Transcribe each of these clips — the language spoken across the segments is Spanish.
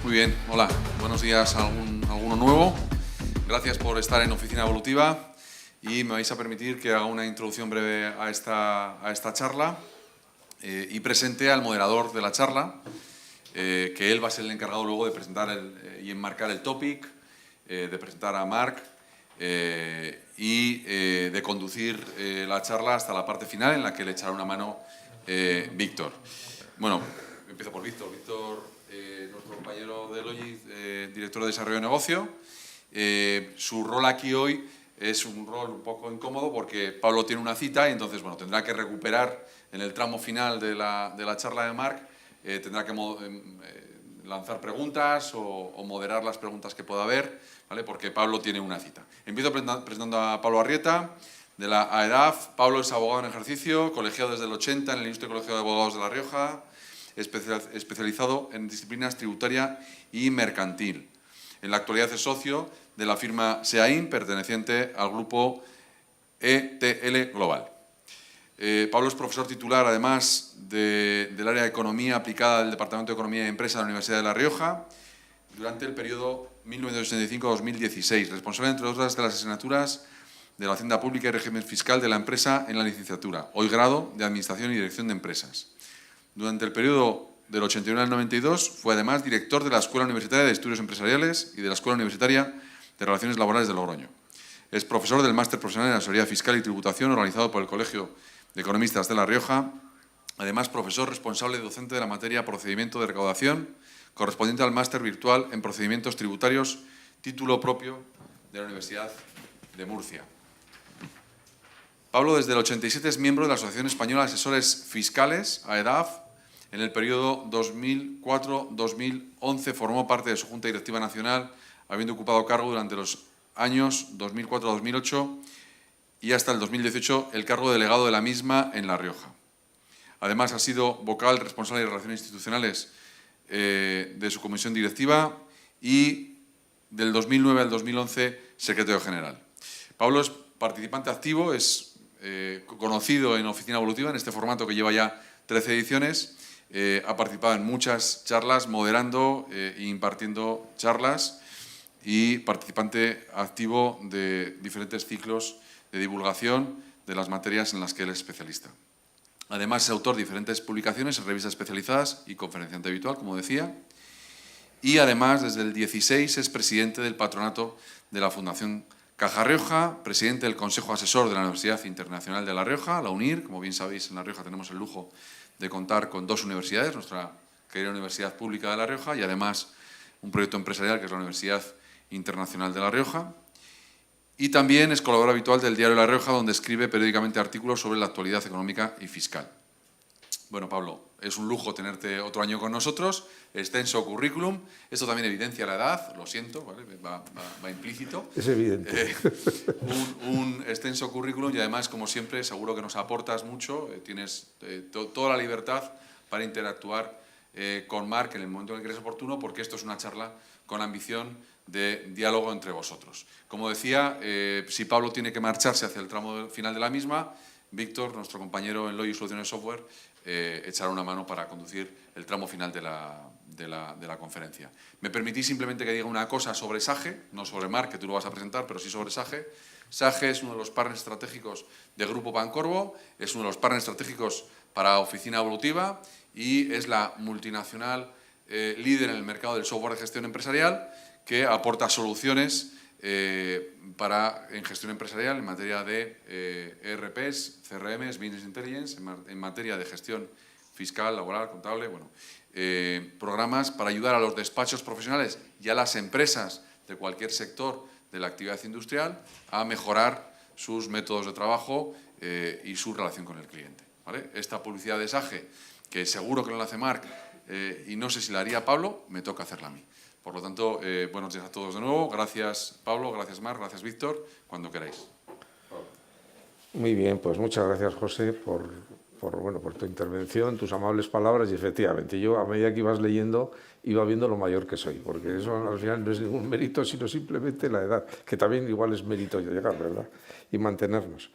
Muy bien, hola, buenos días a alguno nuevo. Gracias por estar en Oficina Evolutiva y me vais a permitir que haga una introducción breve a esta charla y presente al moderador de la charla, que él va a ser el encargado luego de presentar y enmarcar el topic, de presentar a Marc y de conducir la charla hasta la parte final en la que le echará una mano Víctor. Bueno, empiezo por Víctor. Víctor, nuestro compañero de Logis, director de Desarrollo de Negocio. Su rol aquí hoy es un rol un poco incómodo porque Pablo tiene una cita y entonces bueno, tendrá que recuperar en el tramo final de la charla de Marc, tendrá que lanzar preguntas o moderar las preguntas que pueda haber, ¿vale? Porque Pablo tiene una cita. Empiezo presentando a Pablo Arrieta, de la AEDAF. Pablo es abogado en ejercicio, colegiado desde el 80 en el Ilustre Colegio de Abogados de La Rioja, especializado en disciplinas tributaria y mercantil. En la actualidad es socio de la firma SEAIN, perteneciente al grupo ETL Global. Pablo es profesor titular, además, del área de Economía Aplicada del Departamento de Economía y Empresa de la Universidad de La Rioja durante el periodo 1985-2016, responsable, entre otras, de las asignaturas de la Hacienda Pública y Régimen Fiscal de la empresa en la licenciatura, hoy grado de Administración y Dirección de Empresas. Durante el periodo del 81 al 92 fue además director de la Escuela Universitaria de Estudios Empresariales y de la Escuela Universitaria de Relaciones Laborales de Logroño. Es profesor del Máster Profesional en Asesoría Fiscal y Tributación organizado por el Colegio de Economistas de La Rioja. Además, profesor responsable y docente de la materia Procedimiento de Recaudación, correspondiente al Máster Virtual en Procedimientos Tributarios, título propio de la Universidad de Murcia. Pablo, desde el 87, es miembro de la Asociación Española de Asesores Fiscales, AEDAF. En el periodo 2004-2011 formó parte de su Junta Directiva Nacional, habiendo ocupado cargo durante los años 2004-2008 y hasta el 2018 el cargo de delegado de la misma en La Rioja. Además, ha sido vocal responsable de Relaciones Institucionales de su comisión directiva y del 2009 al 2011 secretario general. Pablo es participante activo, es conocido en Oficina Evolutiva, en este formato que lleva ya 13 ediciones. Ha participado en muchas charlas, moderando e impartiendo charlas y participante activo de diferentes ciclos de divulgación de las materias en las que él es especialista. Además, es autor de diferentes publicaciones en revistas especializadas y conferenciante habitual, como decía. Y además, desde el 16 es presidente del patronato de la Fundación Caja Rioja, presidente del Consejo Asesor de la Universidad Internacional de La Rioja, la UNIR. Como bien sabéis, en La Rioja tenemos el lujo de contar con dos universidades, nuestra querida Universidad Pública de La Rioja y además un proyecto empresarial que es la Universidad Internacional de La Rioja. Y también es colaborador habitual del Diario de La Rioja, donde escribe periódicamente artículos sobre la actualidad económica y fiscal. Bueno, Pablo, es un lujo tenerte otro año con nosotros, extenso currículum. Esto también evidencia la edad, lo siento, ¿vale? va implícito. Es evidente. Un extenso currículum y además, como siempre, seguro que nos aportas mucho. Tienes toda la libertad para interactuar con Marc en el momento en el que es oportuno, porque esto es una charla con ambición de diálogo entre vosotros. Como decía, si Pablo tiene que marcharse hacia el tramo final de la misma, Víctor, nuestro compañero en Logis Soluciones Software, echará una mano para conducir el tramo final de la conferencia. Me permitís simplemente que diga una cosa sobre SAGE, no sobre Marc, que tú lo vas a presentar, pero sí sobre SAGE. SAGE es uno de los partners estratégicos de Grupo Pancorbo, es uno de los partners estratégicos para Oficina Evolutiva y es la multinacional líder en el mercado del software de gestión empresarial que aporta soluciones en gestión empresarial en materia de ERPs, CRMs, Business Intelligence, en materia de gestión fiscal, laboral, contable, bueno, programas para ayudar a los despachos profesionales y a las empresas de cualquier sector de la actividad industrial a mejorar sus métodos de trabajo y su relación con el cliente, ¿vale? Esta publicidad de SAGE, que seguro que no la hace Marc y no sé si la haría Pablo, me toca hacerla a mí. Por lo tanto, buenos días a todos de nuevo. Gracias, Pablo, gracias, Marc, gracias, Víctor, cuando queráis. Muy bien, pues muchas gracias, José, por tu intervención, tus amables palabras y efectivamente yo a medida que ibas leyendo iba viendo lo mayor que soy, porque eso al final no es ningún mérito, sino simplemente la edad, que también igual es mérito llegar, ¿verdad? Y mantenernos.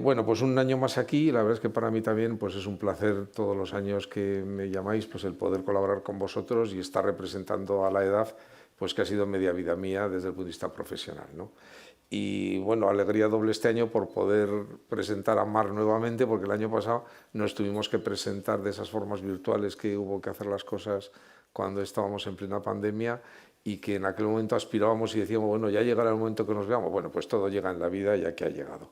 Bueno, pues un año más aquí, la verdad es que para mí también pues es un placer todos los años que me llamáis, pues el poder colaborar con vosotros y estar representando a la EDAF, pues que ha sido media vida mía desde el punto de vista profesional, ¿no? Y bueno, alegría doble este año por poder presentar a Mar nuevamente, porque el año pasado nos tuvimos que presentar de esas formas virtuales que hubo que hacer las cosas cuando estábamos en plena pandemia y que en aquel momento aspirábamos y decíamos, bueno, ya llegará el momento que nos veamos. Bueno, pues todo llega en la vida y aquí ha llegado.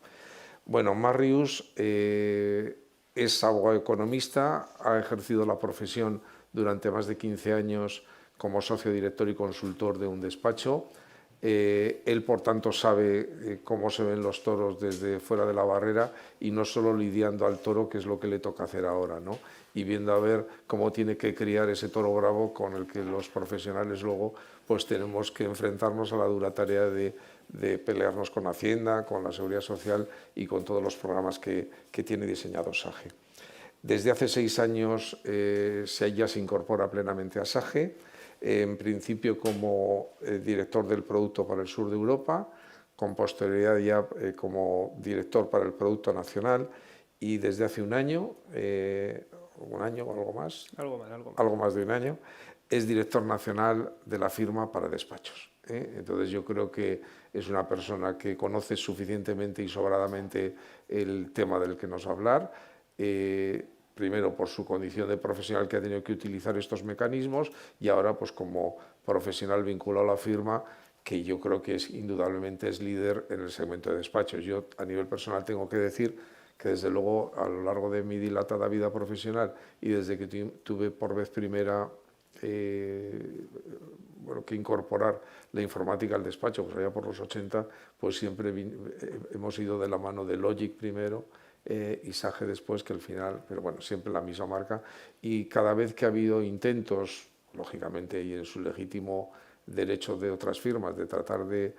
Bueno, Mar Rius es abogado economista, ha ejercido la profesión durante más de 15 años como socio director y consultor de un despacho. Él, por tanto, sabe cómo se ven los toros desde fuera de la barrera y no solo lidiando al toro, que es lo que le toca hacer ahora, ¿no? Y viendo a ver cómo tiene que criar ese toro bravo con el que los profesionales luego pues tenemos que enfrentarnos a la dura tarea de pelearnos con Hacienda, con la Seguridad Social y con todos los programas que tiene diseñados SAGE. Desde hace 6 años ya se incorpora plenamente a SAGE, en principio como director del producto para el sur de Europa, con posterioridad ya como director para el producto nacional y desde hace un año o algo más. Algo más de un año, es director nacional de la firma para despachos. Entonces yo creo que es una persona que conoce suficientemente y sobradamente el tema del que nos va a hablar. Primero por su condición de profesional que ha tenido que utilizar estos mecanismos y ahora pues como profesional vinculado a la firma, que yo creo que indudablemente es líder en el segmento de despachos. Yo a nivel personal tengo que decir que desde luego a lo largo de mi dilatada vida profesional y desde que tuve por vez primera que incorporar la informática al despacho, pues allá por los 80, pues siempre hemos ido de la mano de Logic primero, y SAGE después, que al final, pero bueno, siempre la misma marca, y cada vez que ha habido intentos, lógicamente y en su legítimo derecho de otras firmas, de tratar de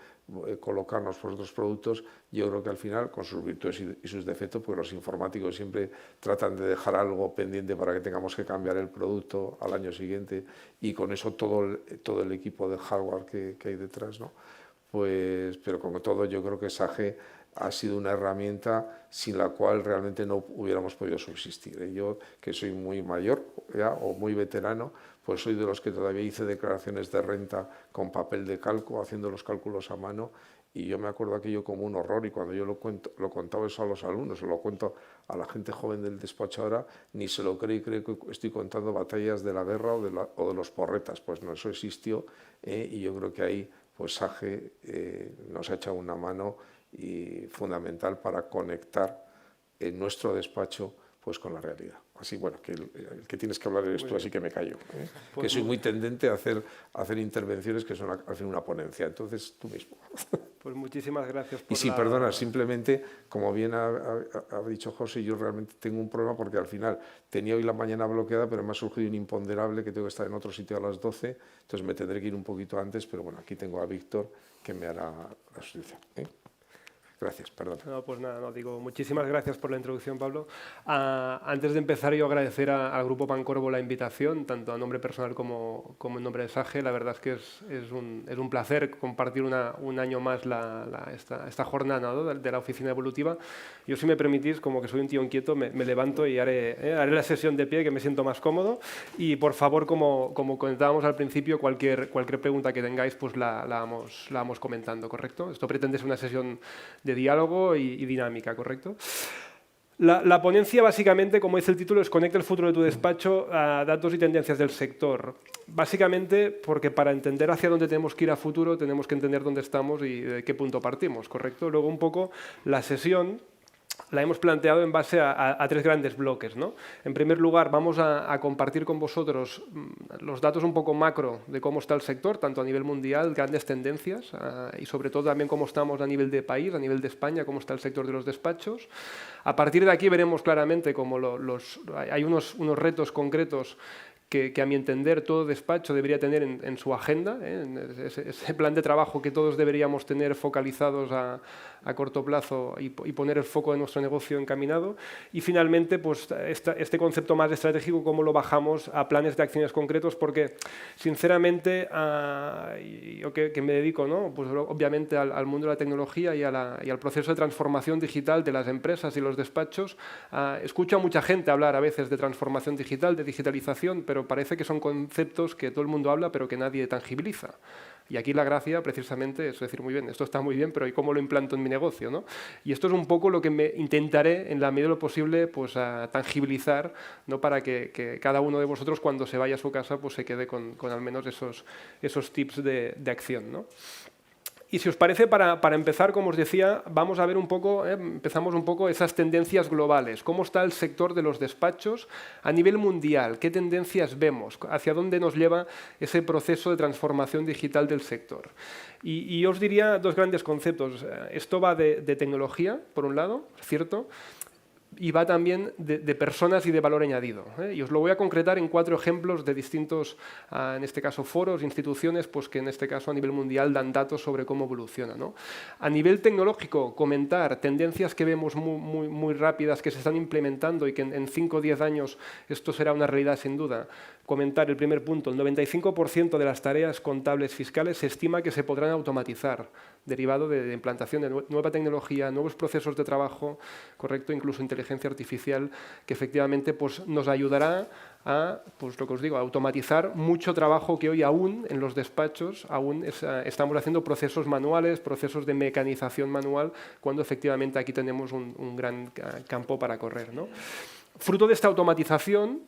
colocarnos por otros productos, yo creo que al final, con sus virtudes y sus defectos, pues los informáticos siempre tratan de dejar algo pendiente para que tengamos que cambiar el producto al año siguiente y con eso todo el equipo de hardware que hay detrás, ¿no? Pues, pero como todo, yo creo que SAGE ha sido una herramienta sin la cual realmente no hubiéramos podido subsistir. Yo, que soy muy mayor ya, o muy veterano, pues soy de los que todavía hice declaraciones de renta con papel de calco, haciendo los cálculos a mano, y yo me acuerdo aquello como un horror, y cuando yo lo contaba eso a los alumnos, lo cuento a la gente joven del despacho ahora, ni se lo cree y cree que estoy contando batallas de la guerra o de los porretas. Pues no, eso existió, y yo creo que ahí pues SAGE nos ha echado una mano y fundamental para conectar en nuestro despacho pues con la realidad. Así, bueno, que el que tienes que hablar eres tú, así que me callo. Pues que soy muy tendente a hacer intervenciones que son al fin una ponencia. Entonces, tú mismo. Pues muchísimas gracias por Y sí, perdona, simplemente, como bien ha dicho José, yo realmente tengo un problema porque al final tenía hoy la mañana bloqueada, pero me ha surgido un imponderable que tengo que estar en otro sitio a las 12, entonces me tendré que ir un poquito antes, pero bueno, aquí tengo a Víctor que me hará la sustitución. Gracias, perdón. No, pues nada, no, digo, muchísimas gracias por la introducción, Pablo. Antes de empezar, yo agradecer al Grupo Pancorbo la invitación, tanto a nombre personal como en nombre de SAGE. La verdad es que es un placer compartir un año más esta jornada, ¿no?, de la oficina evolutiva. Yo, si me permitís, como que soy un tío inquieto, me levanto y haré la sesión de pie, que me siento más cómodo. Y, por favor, como comentábamos al principio, cualquier pregunta que tengáis, pues la vamos comentando, ¿correcto? Esto pretende ser una sesión de diálogo y dinámica, ¿correcto? La ponencia, básicamente, como dice el título, es Conecta el futuro de tu despacho a datos y tendencias del sector. Básicamente porque para entender hacia dónde tenemos que ir a futuro tenemos que entender dónde estamos y de qué punto partimos, ¿correcto? Luego, un poco, la sesión la hemos planteado en base a 3 grandes bloques, ¿no? En primer lugar, vamos a compartir con vosotros los datos un poco macro de cómo está el sector, tanto a nivel mundial, grandes tendencias, y sobre todo también cómo estamos a nivel de país, a nivel de España, cómo está el sector de los despachos. A partir de aquí veremos claramente cómo hay unos retos concretos que a mi entender todo despacho debería tener en su agenda, ese plan de trabajo que todos deberíamos tener focalizados a corto plazo y poner el foco de nuestro negocio encaminado. Y finalmente, pues, este concepto más estratégico, cómo lo bajamos a planes de acciones concretos, porque sinceramente yo que me dedico, ¿no? Pues, obviamente al mundo de la tecnología y al proceso de transformación digital de las empresas y los despachos, escucho a mucha gente hablar a veces de transformación digital, de digitalización, pero parece que son conceptos que todo el mundo habla pero que nadie tangibiliza. Y aquí la gracia, precisamente, es decir, muy bien, esto está muy bien, pero ¿y cómo lo implanto en mi negocio, ¿no? Y esto es un poco lo que me intentaré, en la medida de lo posible, pues, a tangibilizar, ¿no? Para que cada uno de vosotros, cuando se vaya a su casa, pues se quede con al menos esos tips de acción, ¿no? Y si os parece, para empezar, como os decía, vamos a ver un poco, empezamos un poco esas tendencias globales. ¿Cómo está el sector de los despachos a nivel mundial? ¿Qué tendencias vemos? ¿Hacia dónde nos lleva ese proceso de transformación digital del sector? Y os diría dos grandes conceptos. Esto va de tecnología, por un lado, ¿cierto?, y va también de personas y de valor añadido. Y os lo voy a concretar en 4 ejemplos de distintos, en este caso, foros, instituciones, pues que en este caso a nivel mundial dan datos sobre cómo evoluciona, ¿no? A nivel tecnológico, comentar tendencias que vemos muy rápidas, que se están implementando y que en 5 o 10 años esto será una realidad sin duda. Comentar el primer punto, el 95% de las tareas contables fiscales se estima que se podrán automatizar, derivado de implantación de nueva tecnología, nuevos procesos de trabajo, correcto, incluso inteligencia artificial, que efectivamente, pues, nos ayudará a, pues, lo que os digo, a automatizar mucho trabajo que hoy aún en los despachos estamos haciendo procesos manuales, procesos de mecanización manual, cuando efectivamente aquí tenemos un gran campo para correr, ¿no? Fruto de esta automatización,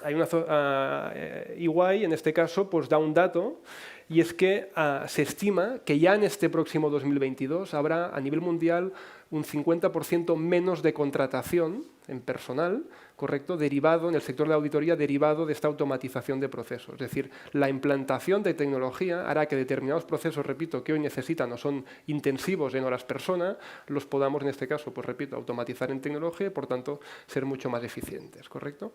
hay una EY, en este caso, pues da un dato, y es que se estima que ya en este próximo 2022 habrá a nivel mundial un 50% menos de contratación en personal, correcto, derivado en el sector de la auditoría, derivado de esta automatización de procesos. Es decir, la implantación de tecnología hará que determinados procesos, repito, que hoy necesitan o son intensivos en horas persona, los podamos, en este caso, pues repito, automatizar en tecnología y, por tanto, ser mucho más eficientes, ¿correcto?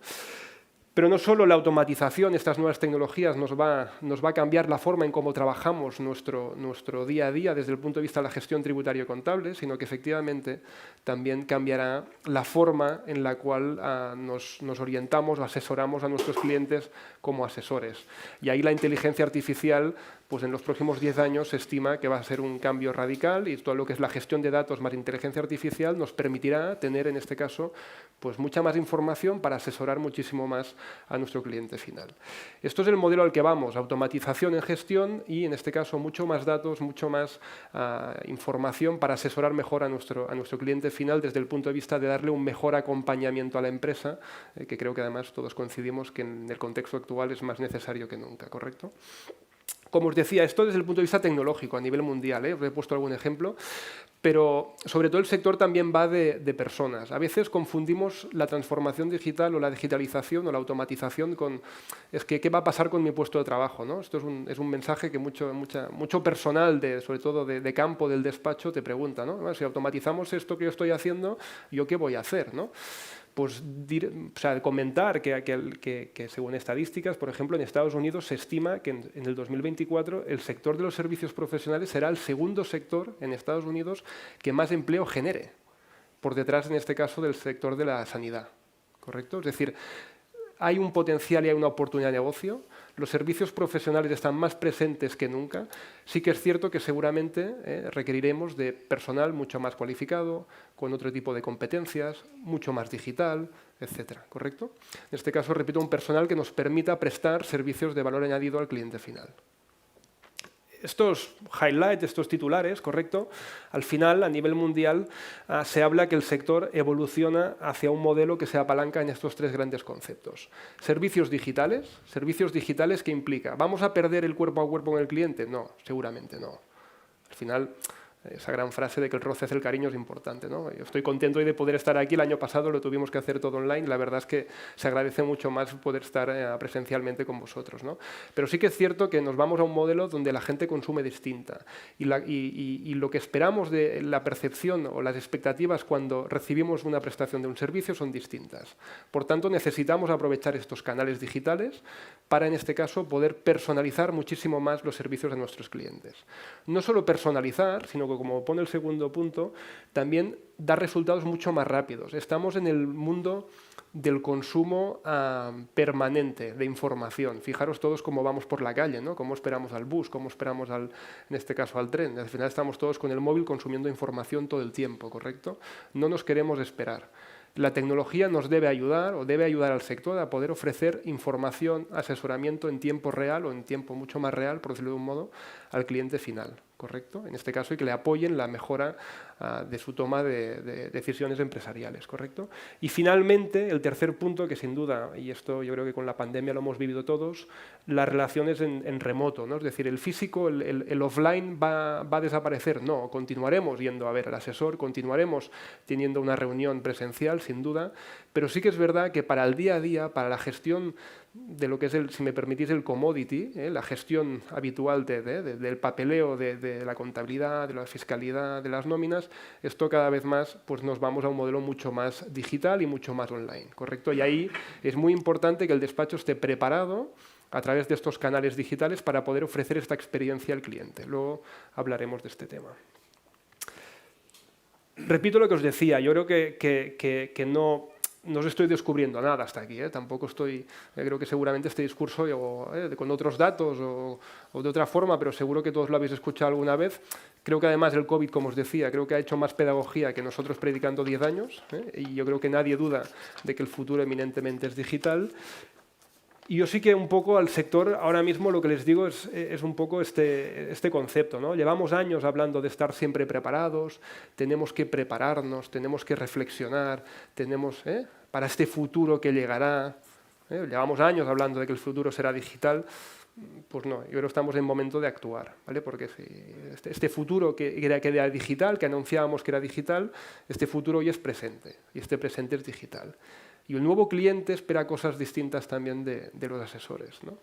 Pero no solo la automatización, estas nuevas tecnologías nos va a cambiar la forma en cómo trabajamos nuestro día a día desde el punto de vista de la gestión tributaria y contable, sino que efectivamente también cambiará la forma en la cual nos orientamos o asesoramos a nuestros clientes como asesores. Y ahí la inteligencia artificial, pues en los próximos 10 años se estima que va a ser un cambio radical, y todo lo que es la gestión de datos más inteligencia artificial nos permitirá tener, en este caso, pues mucha más información para asesorar muchísimo más a nuestro cliente final. Esto es el modelo al que vamos, automatización en gestión y, en este caso, mucho más datos, mucho más información para asesorar mejor a nuestro cliente final desde el punto de vista de darle un mejor acompañamiento a la empresa, que creo que además todos coincidimos que en el contexto actual es más necesario que nunca, ¿correcto? Como os decía, esto desde el punto de vista tecnológico a nivel mundial, os he puesto algún ejemplo, pero sobre todo el sector también va de personas. A veces confundimos la transformación digital o la digitalización o la automatización con ¿qué va a pasar con mi puesto de trabajo? ¿No? Esto es un mensaje que mucho personal, sobre todo de campo, del despacho, te pregunta, ¿no? Si automatizamos esto que yo estoy haciendo, ¿yo qué voy a hacer? ¿No? Pues comentar que según estadísticas, por ejemplo, en Estados Unidos se estima que en el 2024 el sector de los servicios profesionales será el segundo sector en Estados Unidos que más empleo genere, por detrás, en este caso, del sector de la sanidad, ¿correcto? Es decir, hay un potencial y hay una oportunidad de negocio. Los servicios profesionales están más presentes que nunca. Sí que es cierto que seguramente requeriremos de personal mucho más cualificado, con otro tipo de competencias, mucho más digital, etcétera, ¿correcto? En este caso, repito, un personal que nos permita prestar servicios de valor añadido al cliente final. Estos highlights, estos titulares, ¿correcto? Al final, a nivel mundial, se habla que el sector evoluciona hacia un modelo que se apalanca en estos 3 grandes conceptos. Servicios digitales que implica, ¿vamos a perder el cuerpo a cuerpo con el cliente? No, seguramente no. Al final, esa gran frase de que el roce hace el cariño es importante, ¿no? Yo estoy contento hoy de poder estar aquí. El año pasado lo tuvimos que hacer todo online. La verdad es que se agradece mucho más poder estar presencialmente con vosotros, ¿no? Pero sí que es cierto que nos vamos a un modelo donde la gente consume distinta. Y lo que esperamos de la percepción o las expectativas cuando recibimos una prestación de un servicio son distintas. Por tanto, necesitamos aprovechar estos canales digitales para, en este caso, poder personalizar muchísimo más los servicios de nuestros clientes. No solo personalizar, sino que, como pone el segundo punto, también dar resultados mucho más rápidos. Estamos en el mundo del consumo permanente de información. Fijaros todos cómo vamos por la calle, ¿no? Cómo esperamos al bus, cómo esperamos, en este caso, al tren. Al final estamos todos con el móvil consumiendo información todo el tiempo, ¿correcto? No nos queremos esperar. La tecnología nos debe ayudar o debe ayudar al sector a poder ofrecer información, asesoramiento en tiempo real o en tiempo mucho más real, por decirlo de un modo, al cliente final, ¿correcto? En este caso, y que le apoyen la mejora de su toma de decisiones empresariales, ¿correcto? Y finalmente, el tercer punto, que sin duda, y esto yo creo que con la pandemia lo hemos vivido todos, las relaciones en remoto, ¿no? Es decir, el físico, el offline va a desaparecer. No, continuaremos yendo a ver al asesor, continuaremos teniendo una reunión presencial, sin duda, pero sí que es verdad que para el día a día, para la gestión de lo que es, si me permitís, el commodity, la gestión habitual del papeleo, de la contabilidad, de la fiscalidad, de las nóminas, esto cada vez más pues nos vamos a un modelo mucho más digital y mucho más online, ¿correcto? Y ahí es muy importante que el despacho esté preparado a través de estos canales digitales para poder ofrecer esta experiencia al cliente. Luego hablaremos de este tema. Repito lo que os decía, yo creo que no os estoy descubriendo nada hasta aquí, tampoco estoy, creo que seguramente este discurso con otros datos o de otra forma, pero seguro que todos lo habéis escuchado alguna vez. Creo que además el COVID, como os decía, creo que ha hecho más pedagogía que nosotros predicando 10 años, y yo creo que nadie duda de que el futuro eminentemente es digital. Y yo sí que un poco al sector, ahora mismo lo que les digo es un poco este concepto, ¿no? Llevamos años hablando de estar siempre preparados, tenemos que prepararnos, tenemos que reflexionar, tenemos para este futuro que llegará. Llevamos años hablando de que el futuro será digital. Pues no, yo creo que estamos en momento de actuar, ¿vale? Porque este futuro que era digital, que anunciábamos que era digital, este futuro hoy es presente, y este presente es digital. Y el nuevo cliente espera cosas distintas también de los asesores, ¿no?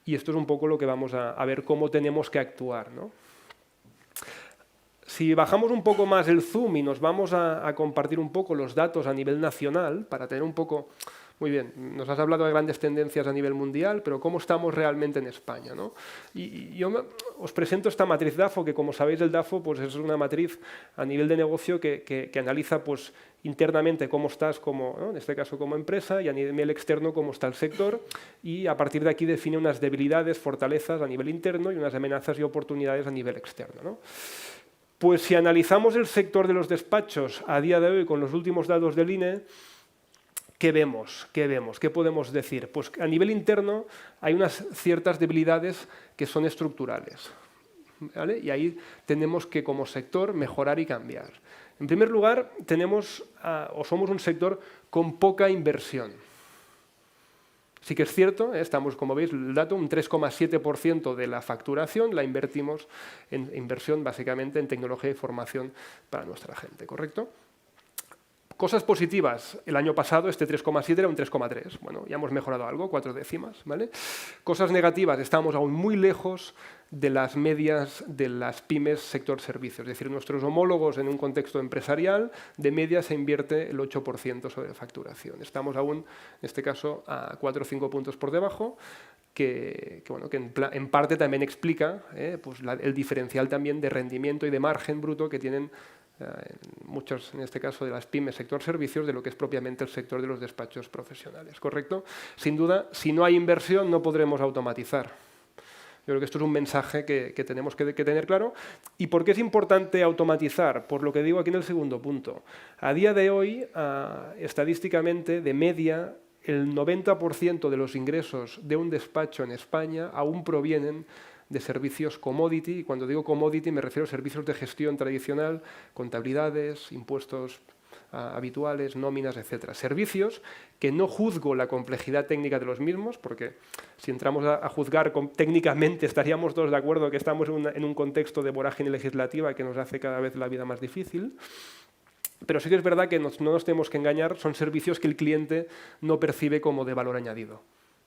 Y esto es un poco lo que vamos a ver cómo tenemos que actuar, ¿no? Si bajamos un poco más el zoom y nos vamos a compartir un poco los datos a nivel nacional, para tener un poco... Muy bien, nos has hablado de grandes tendencias a nivel mundial, pero ¿cómo estamos realmente en España, ¿no? Y yo os presento esta matriz DAFO, que como sabéis el DAFO pues es una matriz a nivel de negocio que analiza pues, internamente cómo estás, ¿no? En este caso como empresa, y a nivel externo cómo está el sector, y a partir de aquí define unas debilidades, fortalezas a nivel interno y unas amenazas y oportunidades a nivel externo, ¿no? Pues si analizamos el sector de los despachos a día de hoy con los últimos datos del INE, ¿qué vemos? ¿Qué podemos decir? Pues a nivel interno hay unas ciertas debilidades que son estructurales, ¿vale? Y ahí tenemos que, como sector, mejorar y cambiar. En primer lugar, somos un sector con poca inversión. Sí que es cierto, estamos, como veis, el dato, un 3,7% de la facturación la invertimos en inversión, básicamente, en tecnología y formación para nuestra gente, ¿correcto? Cosas positivas. El año pasado este 3,7 era un 3,3. Bueno, ya hemos mejorado algo, 4 décimas, ¿vale? Cosas negativas. Estamos aún muy lejos de las medias de las pymes sector servicios. Es decir, nuestros homólogos en un contexto empresarial, de media se invierte el 8% sobre facturación. Estamos aún, en este caso, a 4 o 5 puntos por debajo, que en parte también explica pues el diferencial también de rendimiento y de margen bruto que tienen muchos, en este caso de las pymes sector servicios, de lo que es propiamente el sector de los despachos profesionales, ¿correcto? Sin duda, si no hay inversión no podremos automatizar. Yo creo que esto es un mensaje que tenemos que tener claro. ¿Y por qué es importante automatizar? Por lo que digo aquí en el segundo punto. A día de hoy, estadísticamente, de media, el 90% de los ingresos de un despacho en España aún provienen de servicios commodity, y cuando digo commodity me refiero a servicios de gestión tradicional, contabilidades, impuestos, habituales, nóminas, etc. Servicios que no juzgo la complejidad técnica de los mismos, porque si entramos a juzgar técnicamente estaríamos todos de acuerdo que estamos en un contexto de vorágine legislativa que nos hace cada vez la vida más difícil. Pero sí que es verdad que no nos tenemos que engañar, son servicios que el cliente no percibe como de valor añadido.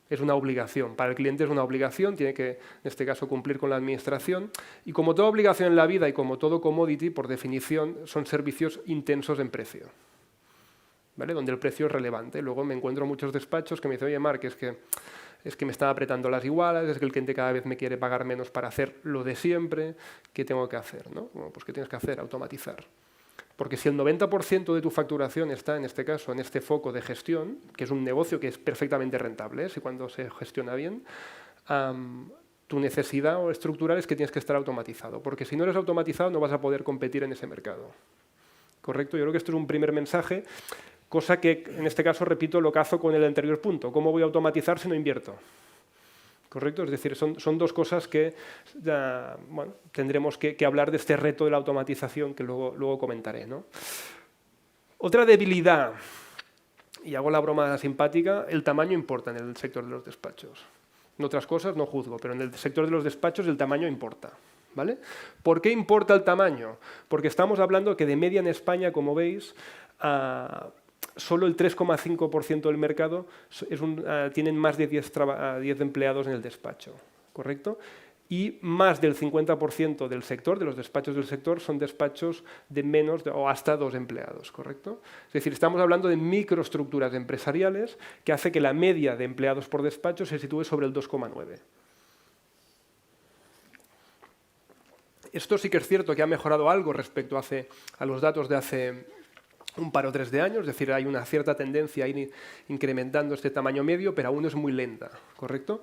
Es una obligación. Para el cliente es una obligación, tiene que, en este caso, cumplir con la administración. Y como toda obligación en la vida y como todo commodity, por definición, son servicios intensos en precio, ¿vale? Donde el precio es relevante. Luego me encuentro muchos despachos que me dicen, oye, Marc, es que me están apretando las igualas, es que el cliente cada vez me quiere pagar menos para hacer lo de siempre. ¿Qué tengo que hacer? ¿No? Bueno, pues ¿qué tienes que hacer? Automatizar. Porque si el 90% de tu facturación está, en este caso, en este foco de gestión, que es un negocio que es perfectamente rentable, si cuando se gestiona bien, tu necesidad estructural es que tienes que estar automatizado. Porque si no eres automatizado no vas a poder competir en ese mercado. ¿Correcto? Yo creo que esto es un primer mensaje, cosa que, en este caso, repito, lo cazo con el anterior punto. ¿Cómo voy a automatizar si no invierto? ¿Correcto? Es decir, son dos cosas que bueno, tendremos que hablar de este reto de la automatización que luego comentaré, ¿no? Otra debilidad, y hago la broma simpática, el tamaño importa en el sector de los despachos. En otras cosas no juzgo, pero en el sector de los despachos el tamaño importa, ¿vale? ¿Por qué importa el tamaño? Porque estamos hablando que de media en España, como veis, solo el 3,5% del mercado tienen más de 10 empleados en el despacho, ¿correcto? Y más del 50% del sector, de los despachos del sector, son despachos de menos o hasta 2 empleados, ¿correcto? Es decir, estamos hablando de microestructuras empresariales que hace que la media de empleados por despacho se sitúe sobre el 2,9. Esto sí que es cierto que ha mejorado algo respecto a los datos de hace un par o 3 de años, es decir, hay una cierta tendencia a ir incrementando este tamaño medio, pero aún es muy lenta, ¿correcto?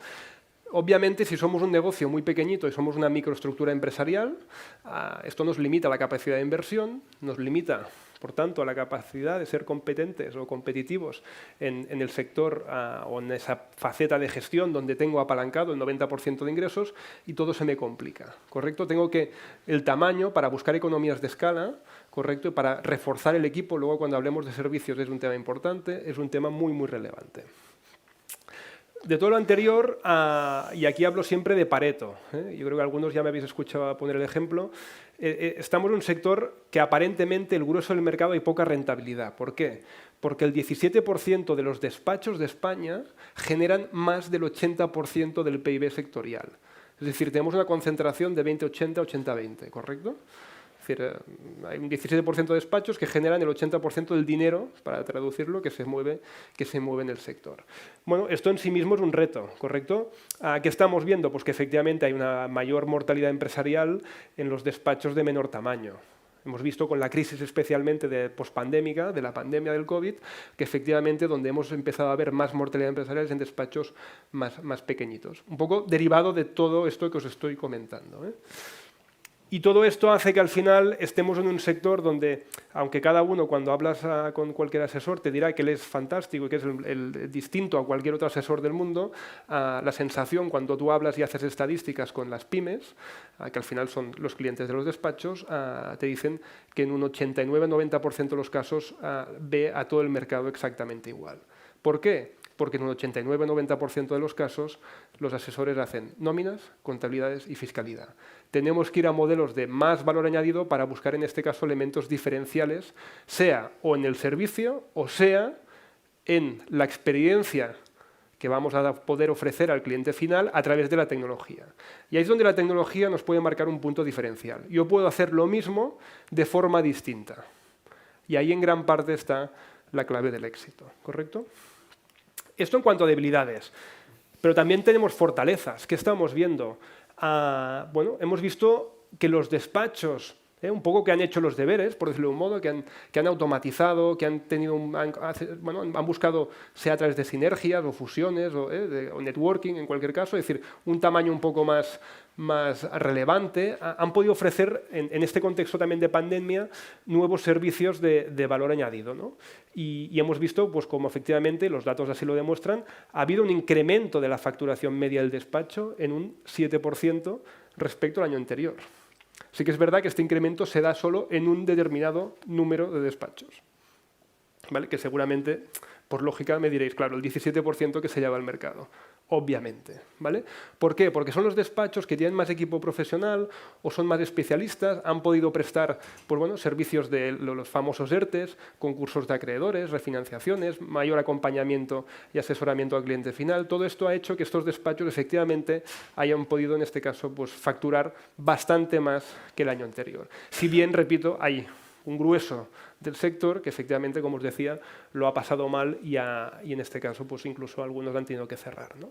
Obviamente, si somos un negocio muy pequeñito y somos una microestructura empresarial, esto nos limita la capacidad de inversión, nos limita, por tanto, a la capacidad de ser competentes o competitivos en el sector o en esa faceta de gestión donde tengo apalancado el 90% de ingresos y todo se me complica, ¿correcto? Tengo que el tamaño para buscar economías de escala, ¿correcto? Y para reforzar el equipo, luego cuando hablemos de servicios es un tema importante, es un tema muy, muy relevante. De todo lo anterior, y aquí hablo siempre de Pareto, yo creo que algunos ya me habéis escuchado poner el ejemplo, estamos en un sector que aparentemente el grueso del mercado hay poca rentabilidad. ¿Por qué? Porque el 17% de los despachos de España generan más del 80% del PIB sectorial. Es decir, tenemos una concentración de 20-80, 80-20, ¿correcto? Es decir, hay un 17% de despachos que generan el 80% del dinero, para traducirlo, que se mueve en el sector. Bueno, esto en sí mismo es un reto, ¿correcto? ¿Qué estamos viendo? Pues que efectivamente hay una mayor mortalidad empresarial en los despachos de menor tamaño. Hemos visto con la crisis especialmente de pospandémica, de la pandemia del COVID, que efectivamente donde hemos empezado a ver más mortalidad empresarial es en despachos más pequeñitos. Un poco derivado de todo esto que os estoy comentando, ¿eh? Y todo esto hace que al final estemos en un sector donde, aunque cada uno cuando hablas con cualquier asesor te dirá que él es fantástico y que es el distinto a cualquier otro asesor del mundo, la sensación cuando tú hablas y haces estadísticas con las pymes, que al final son los clientes de los despachos, te dicen que en un 89-90% de los casos ve a todo el mercado exactamente igual. ¿Por qué? Porque en un 89-90% de los casos los asesores hacen nóminas, contabilidades y fiscalidad. Tenemos que ir a modelos de más valor añadido para buscar en este caso elementos diferenciales, sea o en el servicio o sea en la experiencia que vamos a poder ofrecer al cliente final a través de la tecnología. Y ahí es donde la tecnología nos puede marcar un punto diferencial. Yo puedo hacer lo mismo de forma distinta. Y ahí en gran parte está la clave del éxito, ¿correcto? Esto en cuanto a debilidades, pero también tenemos fortalezas. ¿Qué estamos viendo? Bueno, hemos visto que los despachos, un poco que han hecho los deberes, por decirlo de un modo, que han automatizado, que han buscado, sea a través de sinergias o fusiones o networking en cualquier caso, es decir, un tamaño un poco más relevante, han podido ofrecer en este contexto también de pandemia nuevos servicios de valor añadido, ¿no? Y hemos visto pues, como efectivamente, los datos así lo demuestran, ha habido un incremento de la facturación media del despacho en un 7% respecto al año anterior. Sí que es verdad que este incremento se da solo en un determinado número de despachos, ¿vale? Que seguramente, por lógica, me diréis, claro, el 17% que se lleva al mercado. Obviamente, ¿vale? ¿Por qué? Porque son los despachos que tienen más equipo profesional o son más especialistas, han podido prestar pues bueno, servicios de los famosos ERTEs, concursos de acreedores, refinanciaciones, mayor acompañamiento y asesoramiento al cliente final. Todo esto ha hecho que estos despachos efectivamente hayan podido, en este caso, pues, facturar bastante más que el año anterior. Si bien, repito, hay un grueso del sector que efectivamente, como os decía, lo ha pasado mal y en este caso pues incluso algunos han tenido que cerrar, ¿no?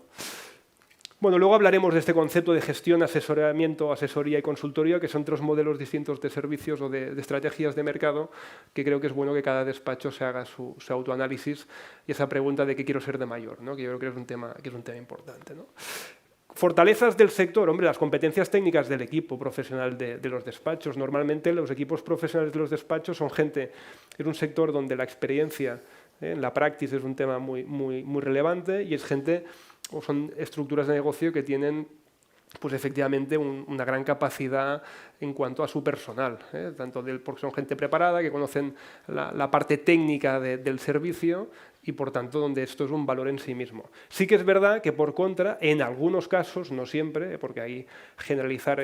Bueno, luego hablaremos de este concepto de gestión, asesoramiento, asesoría y consultoría, que son tres modelos distintos de servicios o de estrategias de mercado, que creo que es bueno que cada despacho se haga su autoanálisis y esa pregunta de qué quiero ser de mayor, ¿no? Que yo creo que es un tema importante, ¿no? Fortalezas del sector, hombre, las competencias técnicas del equipo profesional de los despachos. Normalmente los equipos profesionales de los despachos son gente en un sector donde la experiencia en la praxis es un tema muy relevante y es gente, o son estructuras de negocio que tienen pues efectivamente una gran capacidad en cuanto a su personal, tanto porque son gente preparada, que conocen la parte técnica del servicio y por tanto donde esto es un valor en sí mismo. Sí que es verdad que por contra, en algunos casos, no siempre, porque ahí generalizar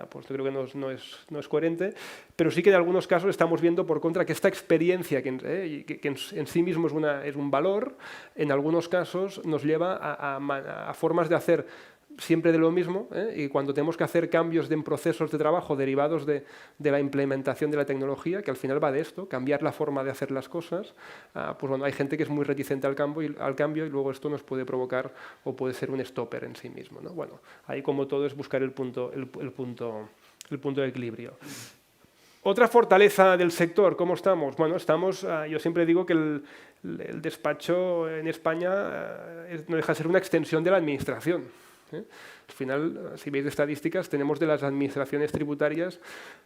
pues yo creo que no es coherente, pero sí que en algunos casos estamos viendo por contra que esta experiencia que en sí mismo es un valor, en algunos casos nos lleva a formas de hacer siempre de lo mismo, y cuando tenemos que hacer cambios en procesos de trabajo derivados de la implementación de la tecnología, que al final va de esto, cambiar la forma de hacer las cosas, pues bueno, hay gente que es muy reticente al cambio y luego esto nos puede provocar o puede ser un stopper en sí mismo, ¿no? Bueno, ahí como todo es buscar el punto de equilibrio. Otra fortaleza del sector, ¿cómo estamos? Bueno, yo siempre digo que el despacho en España no deja de ser una extensión de la administración. Al final, si veis estadísticas, tenemos de las administraciones tributarias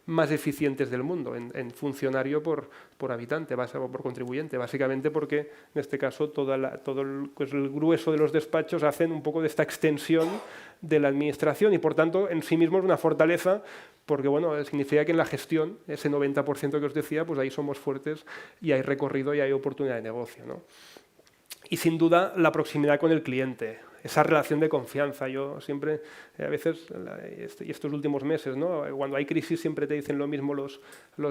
más eficientes del mundo en funcionario por habitante o por contribuyente, básicamente porque en este caso todo el grueso de los despachos hacen un poco de esta extensión de la administración y por tanto en sí mismo es una fortaleza porque bueno, significa que en la gestión, ese 90% que os decía, pues ahí somos fuertes y hay recorrido y hay oportunidad de negocio, ¿no? Y sin duda la proximidad con el cliente, esa relación de confianza. Yo siempre, a veces, y estos últimos meses, ¿no? Cuando hay crisis siempre te dicen lo mismo los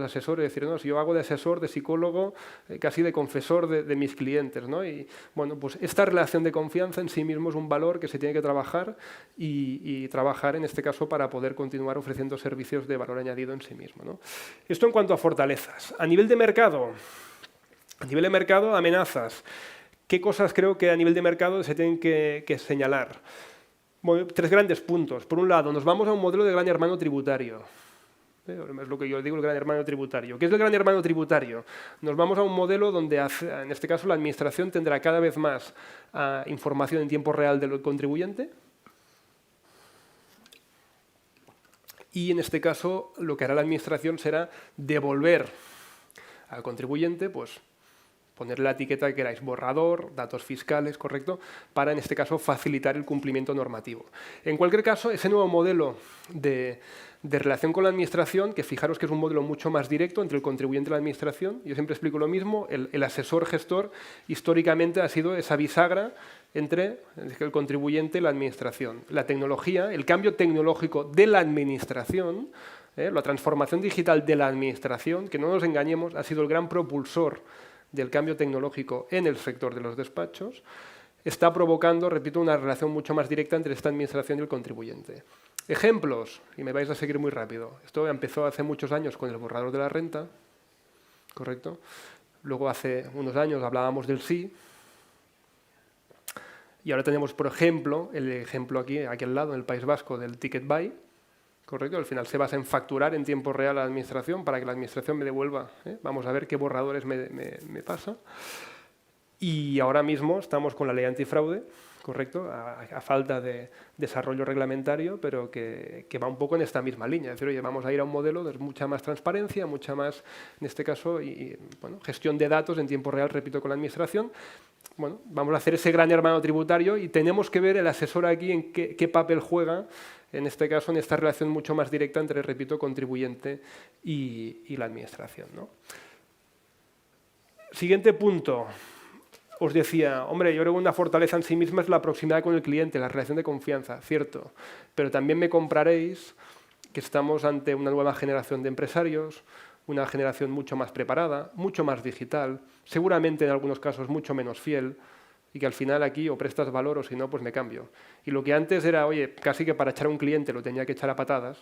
asesores, decir, no, si yo hago de asesor, de psicólogo, casi de confesor de mis clientes, ¿no? Y bueno, pues esta relación de confianza en sí mismo es un valor que se tiene que trabajar y trabajar en este caso para poder continuar ofreciendo servicios de valor añadido en sí mismo, ¿no? Esto en cuanto a fortalezas. A nivel de mercado, amenazas. ¿Qué cosas creo que a nivel de mercado se tienen que señalar? Bueno, tres grandes puntos. Por un lado, nos vamos a un modelo de gran hermano tributario. Es lo que yo digo, el gran hermano tributario. ¿Qué es el gran hermano tributario? Nos vamos a un modelo donde, en este caso, la administración tendrá cada vez más información en tiempo real del contribuyente. Y en este caso, lo que hará la administración será devolver al contribuyente, pues, ponerle la etiqueta que queráis, borrador, datos fiscales, correcto, para en este caso facilitar el cumplimiento normativo. En cualquier caso, ese nuevo modelo de relación con la administración, que fijaros que es un modelo mucho más directo entre el contribuyente y la administración, yo siempre explico lo mismo, el asesor gestor históricamente ha sido esa bisagra entre el contribuyente y la administración. La tecnología, el cambio tecnológico de la administración, la transformación digital de la administración, que no nos engañemos, ha sido el gran propulsor del cambio tecnológico en el sector de los despachos, está provocando, repito, una relación mucho más directa entre esta administración y el contribuyente. Ejemplos, y me vais a seguir muy rápido. Esto empezó hace muchos años con el borrador de la renta, ¿correcto? Luego hace unos años hablábamos del SI, y ahora tenemos, por ejemplo, el ejemplo aquí al lado, en el País Vasco, del Ticket Buy, ¿correcto? Al final se basa en facturar en tiempo real a la administración para que la administración me devuelva. Vamos a ver qué borradores me pasa. Y ahora mismo estamos con la ley antifraude, ¿correcto? A falta de desarrollo reglamentario, pero que va un poco en esta misma línea. Es decir, oye, vamos a ir a un modelo de mucha más transparencia, mucha más, en este caso, bueno, gestión de datos en tiempo real, repito, con la administración. Bueno, vamos a hacer ese gran hermano tributario y tenemos que ver el asesor aquí en qué papel juega, en este caso, en esta relación mucho más directa entre, repito, contribuyente y la administración, ¿no? Siguiente punto. Os decía, hombre, yo creo que una fortaleza en sí misma es la proximidad con el cliente, la relación de confianza, cierto. Pero también me compraréis que estamos ante una nueva generación de empresarios, una generación mucho más preparada, mucho más digital, seguramente en algunos casos mucho menos fiel, y que al final aquí o prestas valor o si no, pues me cambio. Y lo que antes era, oye, casi que para echar a un cliente lo tenía que echar a patadas,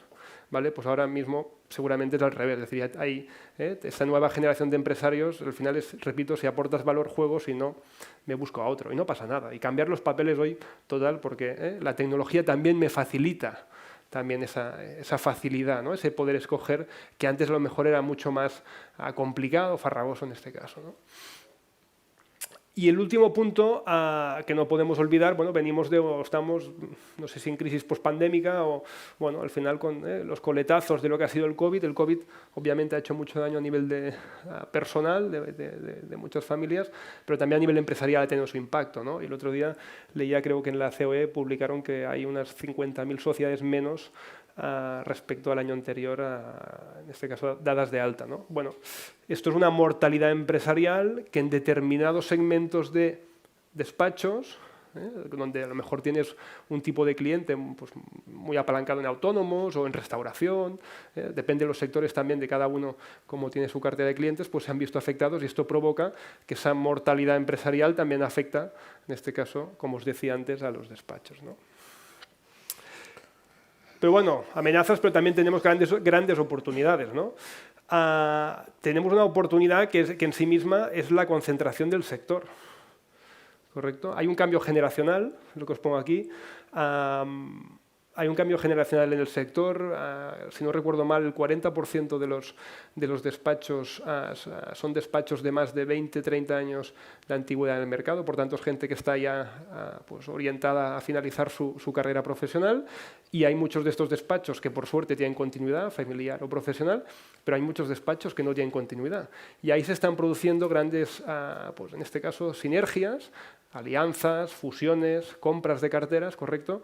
¿vale? Pues ahora mismo seguramente es al revés. Es decir, hay esta nueva generación de empresarios, al final es, repito, si aportas valor, juego, si no, me busco a otro. Y no pasa nada. Y cambiar los papeles hoy, total, porque la tecnología también me facilita también esa facilidad, ¿no? Ese poder escoger, que antes a lo mejor era mucho más complicado, farragoso en este caso, ¿no? Y el último punto que no podemos olvidar, bueno, estamos, no sé si en crisis pospandémica o, bueno, al final con los coletazos de lo que ha sido el COVID. El COVID obviamente ha hecho mucho daño a nivel personal de muchas familias, pero también a nivel empresarial ha tenido su impacto, ¿no? Y el otro día leía, creo que en la COE publicaron que hay unas 50.000 sociedades menos respecto al año anterior, en este caso dadas de alta, ¿no? Bueno, esto es una mortalidad empresarial que en determinados segmentos de despachos, donde a lo mejor tienes un tipo de cliente pues, muy apalancado en autónomos o en restauración, depende de los sectores también de cada uno cómo tiene su cartera de clientes, pues se han visto afectados y esto provoca que esa mortalidad empresarial también afecta, en este caso, como os decía antes, a los despachos, ¿no? Pero bueno, amenazas, pero también tenemos grandes oportunidades, ¿no? Tenemos una oportunidad que en sí misma es la concentración del sector, ¿correcto? Hay un cambio generacional, lo que os pongo aquí. Hay un cambio generacional en el sector. Si no recuerdo mal, el 40% de los despachos son despachos de más de 20, 30 años de antigüedad en el mercado. Por tanto, es gente que está ya pues, orientada a finalizar su carrera profesional. Y hay muchos de estos despachos que, por suerte, tienen continuidad familiar o profesional, pero hay muchos despachos que no tienen continuidad. Y ahí se están produciendo grandes, pues, en este caso, sinergias, alianzas, fusiones, compras de carteras, ¿correcto?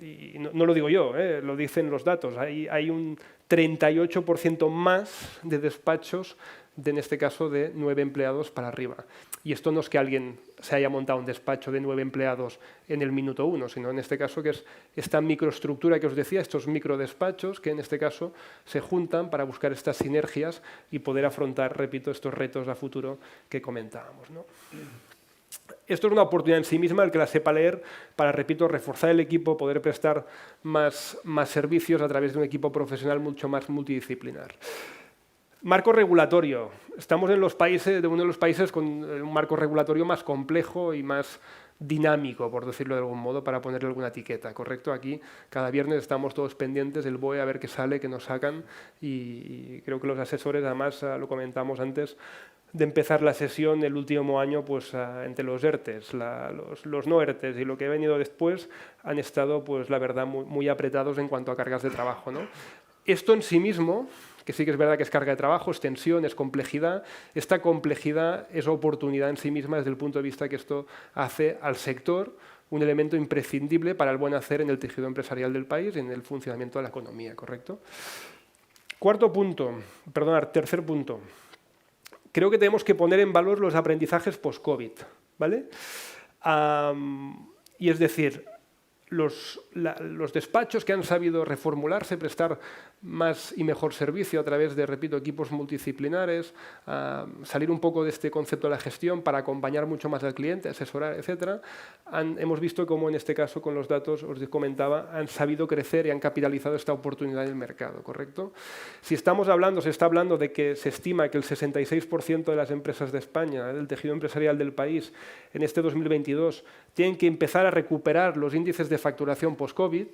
Y no lo digo yo, lo dicen los datos. Hay un 38% más de despachos, en este caso, de 9 empleados para arriba. Y esto no es que alguien se haya montado un despacho de 9 empleados en el minuto 1, sino en este caso que es esta microestructura que os decía, estos microdespachos que en este caso se juntan para buscar estas sinergias y poder afrontar, repito, estos retos a futuro que comentábamos, ¿no? Esto es una oportunidad en sí misma, el que la sepa leer, para, repito, reforzar el equipo, poder prestar más servicios a través de un equipo profesional mucho más multidisciplinar. Marco regulatorio. Estamos en uno de los países con un marco regulatorio más complejo y más dinámico, por decirlo de algún modo, para ponerle alguna etiqueta, ¿correcto? Aquí cada viernes estamos todos pendientes del BOE a ver qué sale, qué nos sacan y creo que los asesores, además, lo comentamos antes, de empezar la sesión el último año, pues entre los ERTES, los no ERTES y lo que ha venido después han estado, pues la verdad, muy apretados en cuanto a cargas de trabajo, ¿no? Esto en sí mismo, que sí que es verdad que es carga de trabajo, es tensión, es complejidad, esta complejidad es oportunidad en sí misma desde el punto de vista que esto hace al sector un elemento imprescindible para el buen hacer en el tejido empresarial del país y en el funcionamiento de la economía, ¿correcto? Tercer punto. Creo que tenemos que poner en valor los aprendizajes post-COVID, ¿vale? Y es decir, los despachos que han sabido reformularse, prestar más y mejor servicio a través de, repito, equipos multidisciplinares, salir un poco de este concepto de la gestión para acompañar mucho más al cliente, asesorar, etc. Hemos visto cómo en este caso, con los datos, os comentaba, han sabido crecer y han capitalizado esta oportunidad en el mercado, ¿correcto? Se está hablando de que se estima que el 66% de las empresas de España, del tejido empresarial del país, en este 2022, tienen que empezar a recuperar los índices de facturación post-COVID.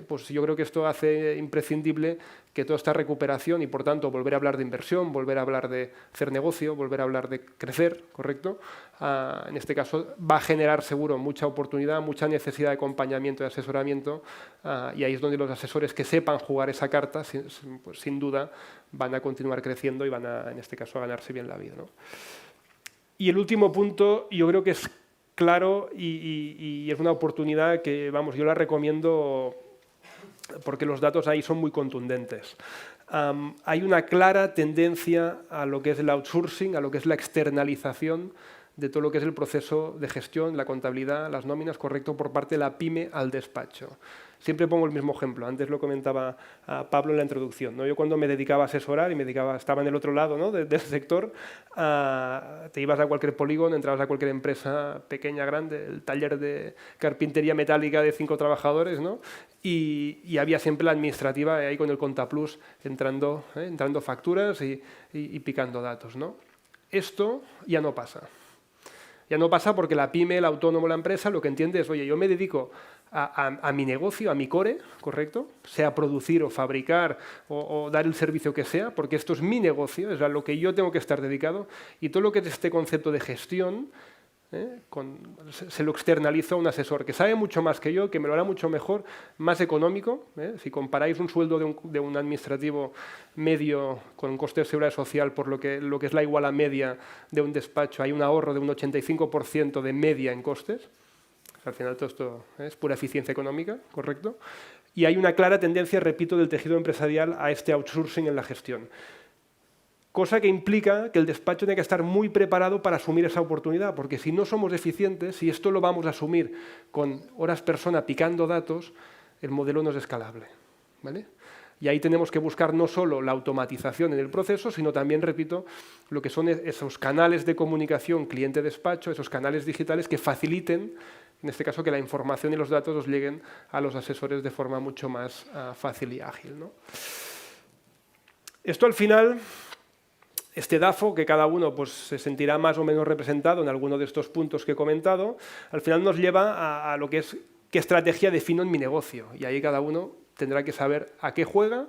Pues yo creo que esto hace imprescindible que toda esta recuperación y, por tanto, volver a hablar de inversión, volver a hablar de hacer negocio, volver a hablar de crecer, ¿correcto? En este caso va a generar seguro mucha oportunidad, mucha necesidad de acompañamiento y asesoramiento y ahí es donde los asesores que sepan jugar esa carta, pues, sin duda, van a continuar creciendo y van a, en este caso, a ganarse bien la vida, ¿no? Y el último punto, yo creo que es claro y es una oportunidad que, vamos, yo la recomiendo porque los datos ahí son muy contundentes. hay una clara tendencia a lo que es el outsourcing, a lo que es la externalización de todo lo que es el proceso de gestión, la contabilidad, las nóminas, correcto, por parte de la pyme al despacho. Siempre pongo el mismo ejemplo, antes lo comentaba Pablo en la introducción, ¿no? Yo cuando me dedicaba a asesorar y estaba en el otro lado, ¿no?, del sector, te ibas a cualquier polígono, entrabas a cualquier empresa pequeña, grande, el taller de carpintería metálica de 5 trabajadores, ¿no?, y había siempre la administrativa ahí con el Contaplus entrando facturas y picando datos, ¿no? Esto ya no pasa. Ya no pasa porque la pyme, el autónomo, la empresa, lo que entiende es, oye, yo me dedico a mi negocio, a mi core, ¿correcto? Sea producir o fabricar o dar el servicio que sea, porque esto es mi negocio, es a lo que yo tengo que estar dedicado, y todo lo que es este concepto de gestión se lo externalizo a un asesor que sabe mucho más que yo, que me lo hará mucho mejor, más económico. Si comparáis un sueldo de un administrativo medio con un coste de seguridad social por lo que es la iguala media de un despacho, hay un ahorro de un 85% de media en costes. Al final todo esto es pura eficiencia económica, ¿correcto? Y hay una clara tendencia, repito, del tejido empresarial a este outsourcing en la gestión. Cosa que implica que el despacho tiene que estar muy preparado para asumir esa oportunidad, porque si no somos eficientes, si esto lo vamos a asumir con horas persona picando datos, el modelo no es escalable, ¿vale? Y ahí tenemos que buscar no solo la automatización en el proceso, sino también, repito, lo que son esos canales de comunicación cliente-despacho, esos canales digitales que faciliten, en este caso, que la información y los datos os lleguen a los asesores de forma mucho más fácil y ágil, ¿no? Esto al final, este DAFO, que cada uno pues, se sentirá más o menos representado en alguno de estos puntos que he comentado, al final nos lleva a lo que es qué estrategia defino en mi negocio. Y ahí cada uno tendrá que saber a qué juega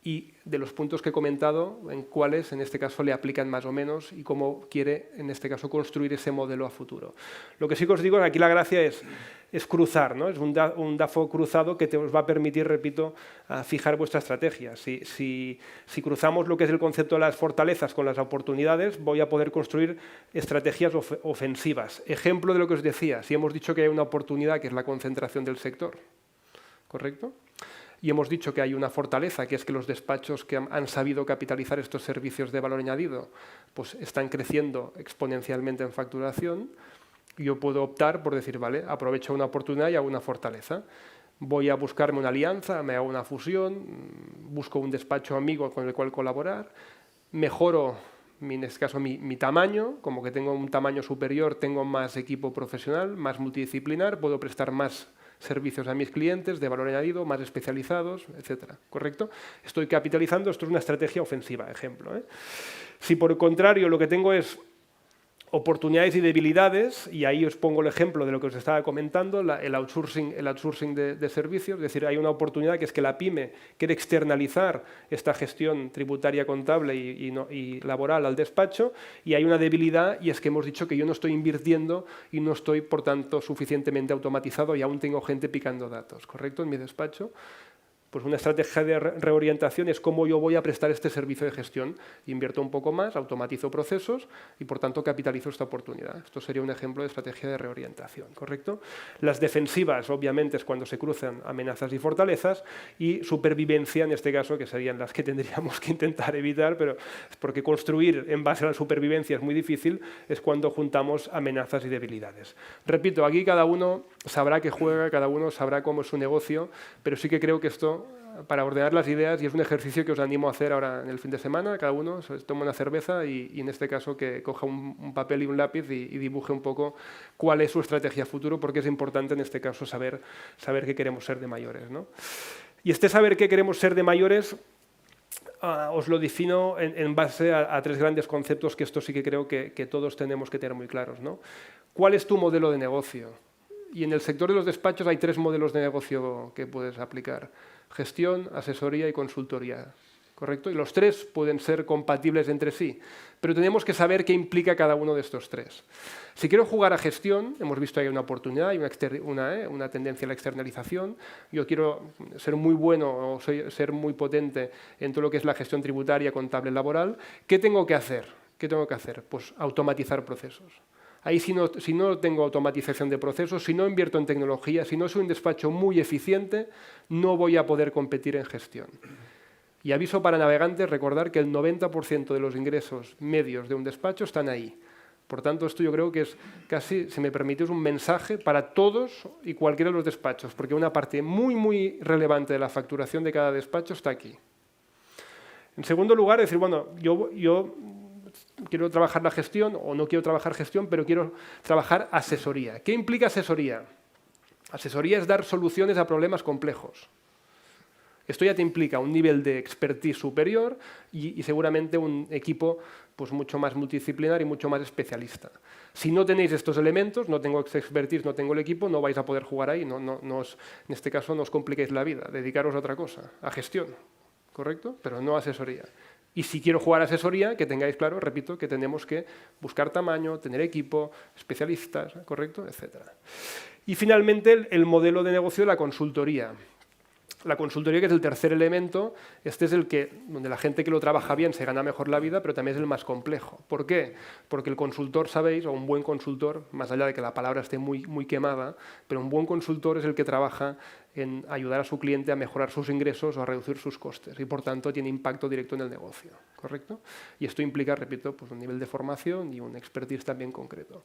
y de los puntos que he comentado, en cuáles en este caso le aplican más o menos y cómo quiere en este caso construir ese modelo a futuro. Lo que sí que os digo es que aquí la gracia es cruzar, ¿no? Es un DAFO cruzado que os va a permitir, repito, fijar vuestra estrategia. Si cruzamos lo que es el concepto de las fortalezas con las oportunidades, voy a poder construir estrategias ofensivas. Ejemplo de lo que os decía, si hemos dicho que hay una oportunidad que es la concentración del sector, ¿correcto? Y hemos dicho que hay una fortaleza, que es que los despachos que han sabido capitalizar estos servicios de valor añadido, pues están creciendo exponencialmente en facturación. Yo puedo optar por decir, vale, aprovecho una oportunidad y hago una fortaleza. Voy a buscarme una alianza, me hago una fusión, busco un despacho amigo con el cual colaborar, mejoro, en este caso, mi tamaño, como que tengo un tamaño superior, tengo más equipo profesional, más multidisciplinar, puedo prestar más servicios a mis clientes de valor añadido, más especializados, etcétera, ¿correcto? Estoy capitalizando, esto es una estrategia ofensiva, ejemplo, ¿eh? Si por el contrario lo que tengo es oportunidades y debilidades, y ahí os pongo el ejemplo de lo que os estaba comentando, el outsourcing de servicios, es decir, hay una oportunidad que es que la pyme quiere externalizar esta gestión tributaria, contable y laboral al despacho, y hay una debilidad, y es que hemos dicho que yo no estoy invirtiendo y no estoy, por tanto, suficientemente automatizado y aún tengo gente picando datos, ¿correcto?, en mi despacho. Pues una estrategia de reorientación es cómo yo voy a prestar este servicio de gestión. Invierto un poco más, automatizo procesos y, por tanto, capitalizo esta oportunidad. Esto sería un ejemplo de estrategia de reorientación, ¿correcto? Las defensivas, obviamente, es cuando se cruzan amenazas y fortalezas, y supervivencia, en este caso, que serían las que tendríamos que intentar evitar, pero es porque construir en base a la supervivencia es muy difícil, es cuando juntamos amenazas y debilidades. Repito, aquí cada uno sabrá qué juega, cada uno sabrá cómo es su negocio, pero sí que creo que esto, para ordenar las ideas, y es un ejercicio que os animo a hacer ahora en el fin de semana, cada uno se toma una cerveza y en este caso que coja un papel y un lápiz y dibuje un poco cuál es su estrategia futuro, porque es importante en este caso saber qué queremos ser de mayores, ¿no? Y este saber qué queremos ser de mayores os lo defino en base a 3 grandes conceptos que esto sí que creo que todos tenemos que tener muy claros, ¿no? ¿Cuál es tu modelo de negocio? Y en el sector de los despachos hay 3 modelos de negocio que puedes aplicar: gestión, asesoría y consultoría, ¿correcto? Y los 3 pueden ser compatibles entre sí, pero tenemos que saber qué implica cada uno de estos 3. Si quiero jugar a gestión, hemos visto ahí una oportunidad y una tendencia a la externalización. Yo quiero ser muy bueno o ser muy potente en todo lo que es la gestión tributaria, contable, laboral. ¿Qué tengo que hacer? Pues automatizar procesos. Ahí si no tengo automatización de procesos, si no invierto en tecnología, si no soy un despacho muy eficiente, no voy a poder competir en gestión. Y aviso para navegantes, recordar que el 90% de los ingresos medios de un despacho están ahí. Por tanto, esto yo creo que es casi, si me permitís, un mensaje para todos y cualquiera de los despachos, porque una parte muy, muy relevante de la facturación de cada despacho está aquí. En segundo lugar, decir, bueno, yo quiero trabajar la gestión o no quiero trabajar gestión, pero quiero trabajar asesoría. ¿Qué implica asesoría? Asesoría es dar soluciones a problemas complejos. Esto ya te implica un nivel de expertise superior y seguramente un equipo pues, mucho más multidisciplinar y mucho más especialista. Si no tenéis estos elementos, no tengo expertise, no tengo el equipo, no vais a poder jugar ahí. En este caso no os compliquéis la vida, dedicaros a otra cosa, a gestión, ¿correcto? Pero no a asesoría. Y si quiero jugar a asesoría, que tengáis claro, repito, que tenemos que buscar tamaño, tener equipo, especialistas, ¿correcto?, etcétera. Y finalmente el modelo de negocio de la consultoría. La consultoría, que es el tercer elemento, este es el que, donde la gente que lo trabaja bien se gana mejor la vida, pero también es el más complejo. ¿Por qué? Porque el consultor, sabéis, o un buen consultor, más allá de que la palabra esté muy, muy quemada, pero un buen consultor es el que trabaja en ayudar a su cliente a mejorar sus ingresos o a reducir sus costes y, por tanto, tiene impacto directo en el negocio, ¿correcto? Y esto implica, repito, pues un nivel de formación y un expertise también concreto.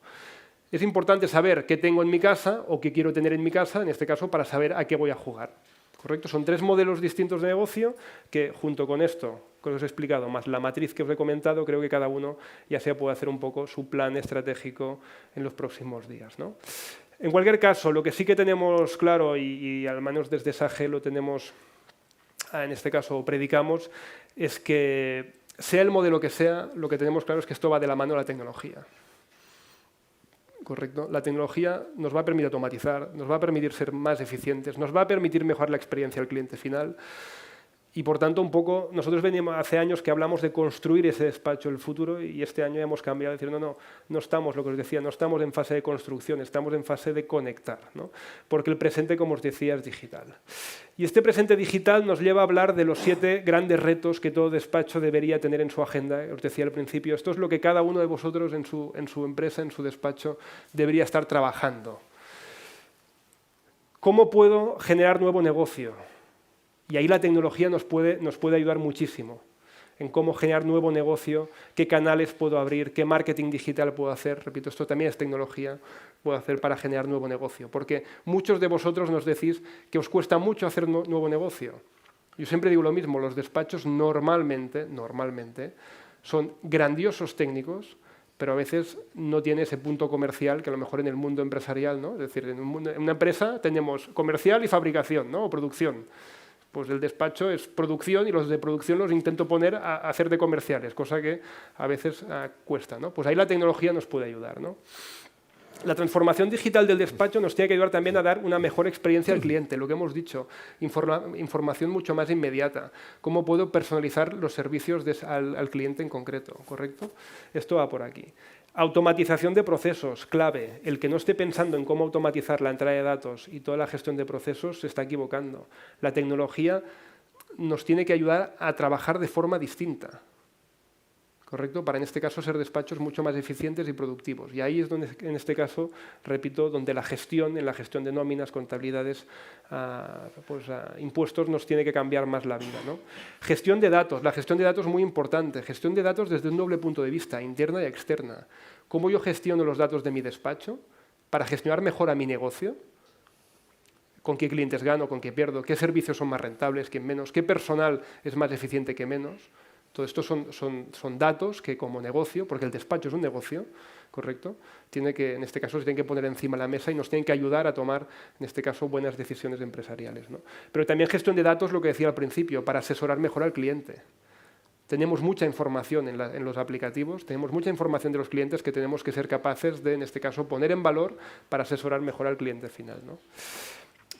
Es importante saber qué tengo en mi casa o qué quiero tener en mi casa, en este caso, para saber a qué voy a jugar. ¿Correcto? Son tres modelos distintos de negocio que, junto con esto que os he explicado, más la matriz que os he comentado, creo que cada uno ya se puede hacer un poco su plan estratégico en los próximos días, ¿no? En cualquier caso, lo que sí que tenemos claro, y al menos desde SAGE lo tenemos, en este caso predicamos, es que sea el modelo que sea, lo que tenemos claro es que esto va de la mano de la tecnología. Correcto. La tecnología nos va a permitir automatizar, nos va a permitir ser más eficientes, nos va a permitir mejorar la experiencia del cliente final y, por tanto, un poco, nosotros venimos hace años que hablamos de construir ese despacho del futuro y este año hemos cambiado, decir, no estamos, lo que os decía, no estamos en fase de construcción, estamos en fase de conectar, ¿no? Porque el presente, como os decía, es digital. Y este presente digital nos lleva a hablar de los 7 grandes retos que todo despacho debería tener en su agenda. Os decía al principio, esto es lo que cada uno de vosotros en su empresa, en su despacho, debería estar trabajando. ¿Cómo puedo generar nuevo negocio? Y ahí la tecnología nos puede ayudar muchísimo en cómo generar nuevo negocio, qué canales puedo abrir, qué marketing digital puedo hacer. Repito, esto también es tecnología, puedo hacer para generar nuevo negocio. Porque muchos de vosotros nos decís que os cuesta mucho hacer nuevo negocio. Yo siempre digo lo mismo, los despachos normalmente son grandiosos técnicos, pero a veces no tiene ese punto comercial que a lo mejor en el mundo empresarial, ¿no? Es decir, en una empresa tenemos comercial y fabricación, ¿no? O producción. Pues el despacho es producción y los de producción los intento poner a hacer de comerciales, cosa que a veces cuesta, ¿no? Pues ahí la tecnología nos puede ayudar, ¿no? La transformación digital del despacho nos tiene que ayudar también a dar una mejor experiencia al cliente, lo que hemos dicho, información mucho más inmediata, cómo puedo personalizar los servicios al cliente en concreto, ¿correcto? Esto va por aquí. Automatización de procesos, clave. El que no esté pensando en cómo automatizar la entrada de datos y toda la gestión de procesos se está equivocando. La tecnología nos tiene que ayudar a trabajar de forma distinta, ¿correcto? Para, en este caso, ser despachos mucho más eficientes y productivos. Y ahí es donde, en este caso, repito, donde la gestión, en la gestión de nóminas, contabilidades, impuestos, nos tiene que cambiar más la vida, ¿no? Gestión de datos. La gestión de datos es muy importante. Gestión de datos desde un doble punto de vista, interna y externa. ¿Cómo yo gestiono los datos de mi despacho para gestionar mejor a mi negocio? ¿Con qué clientes gano, con qué pierdo? ¿Qué servicios son más rentables, qué menos? ¿Qué personal es más eficiente que menos? Todo esto son datos que, como negocio, porque el despacho es un negocio, ¿correcto? En este caso se tienen que poner encima de la mesa y nos tienen que ayudar a tomar, en este caso, buenas decisiones empresariales, ¿no? Pero también gestión de datos, lo que decía al principio, para asesorar mejor al cliente. Tenemos mucha información en los aplicativos, tenemos mucha información de los clientes que tenemos que ser capaces de, en este caso, poner en valor para asesorar mejor al cliente final, ¿no?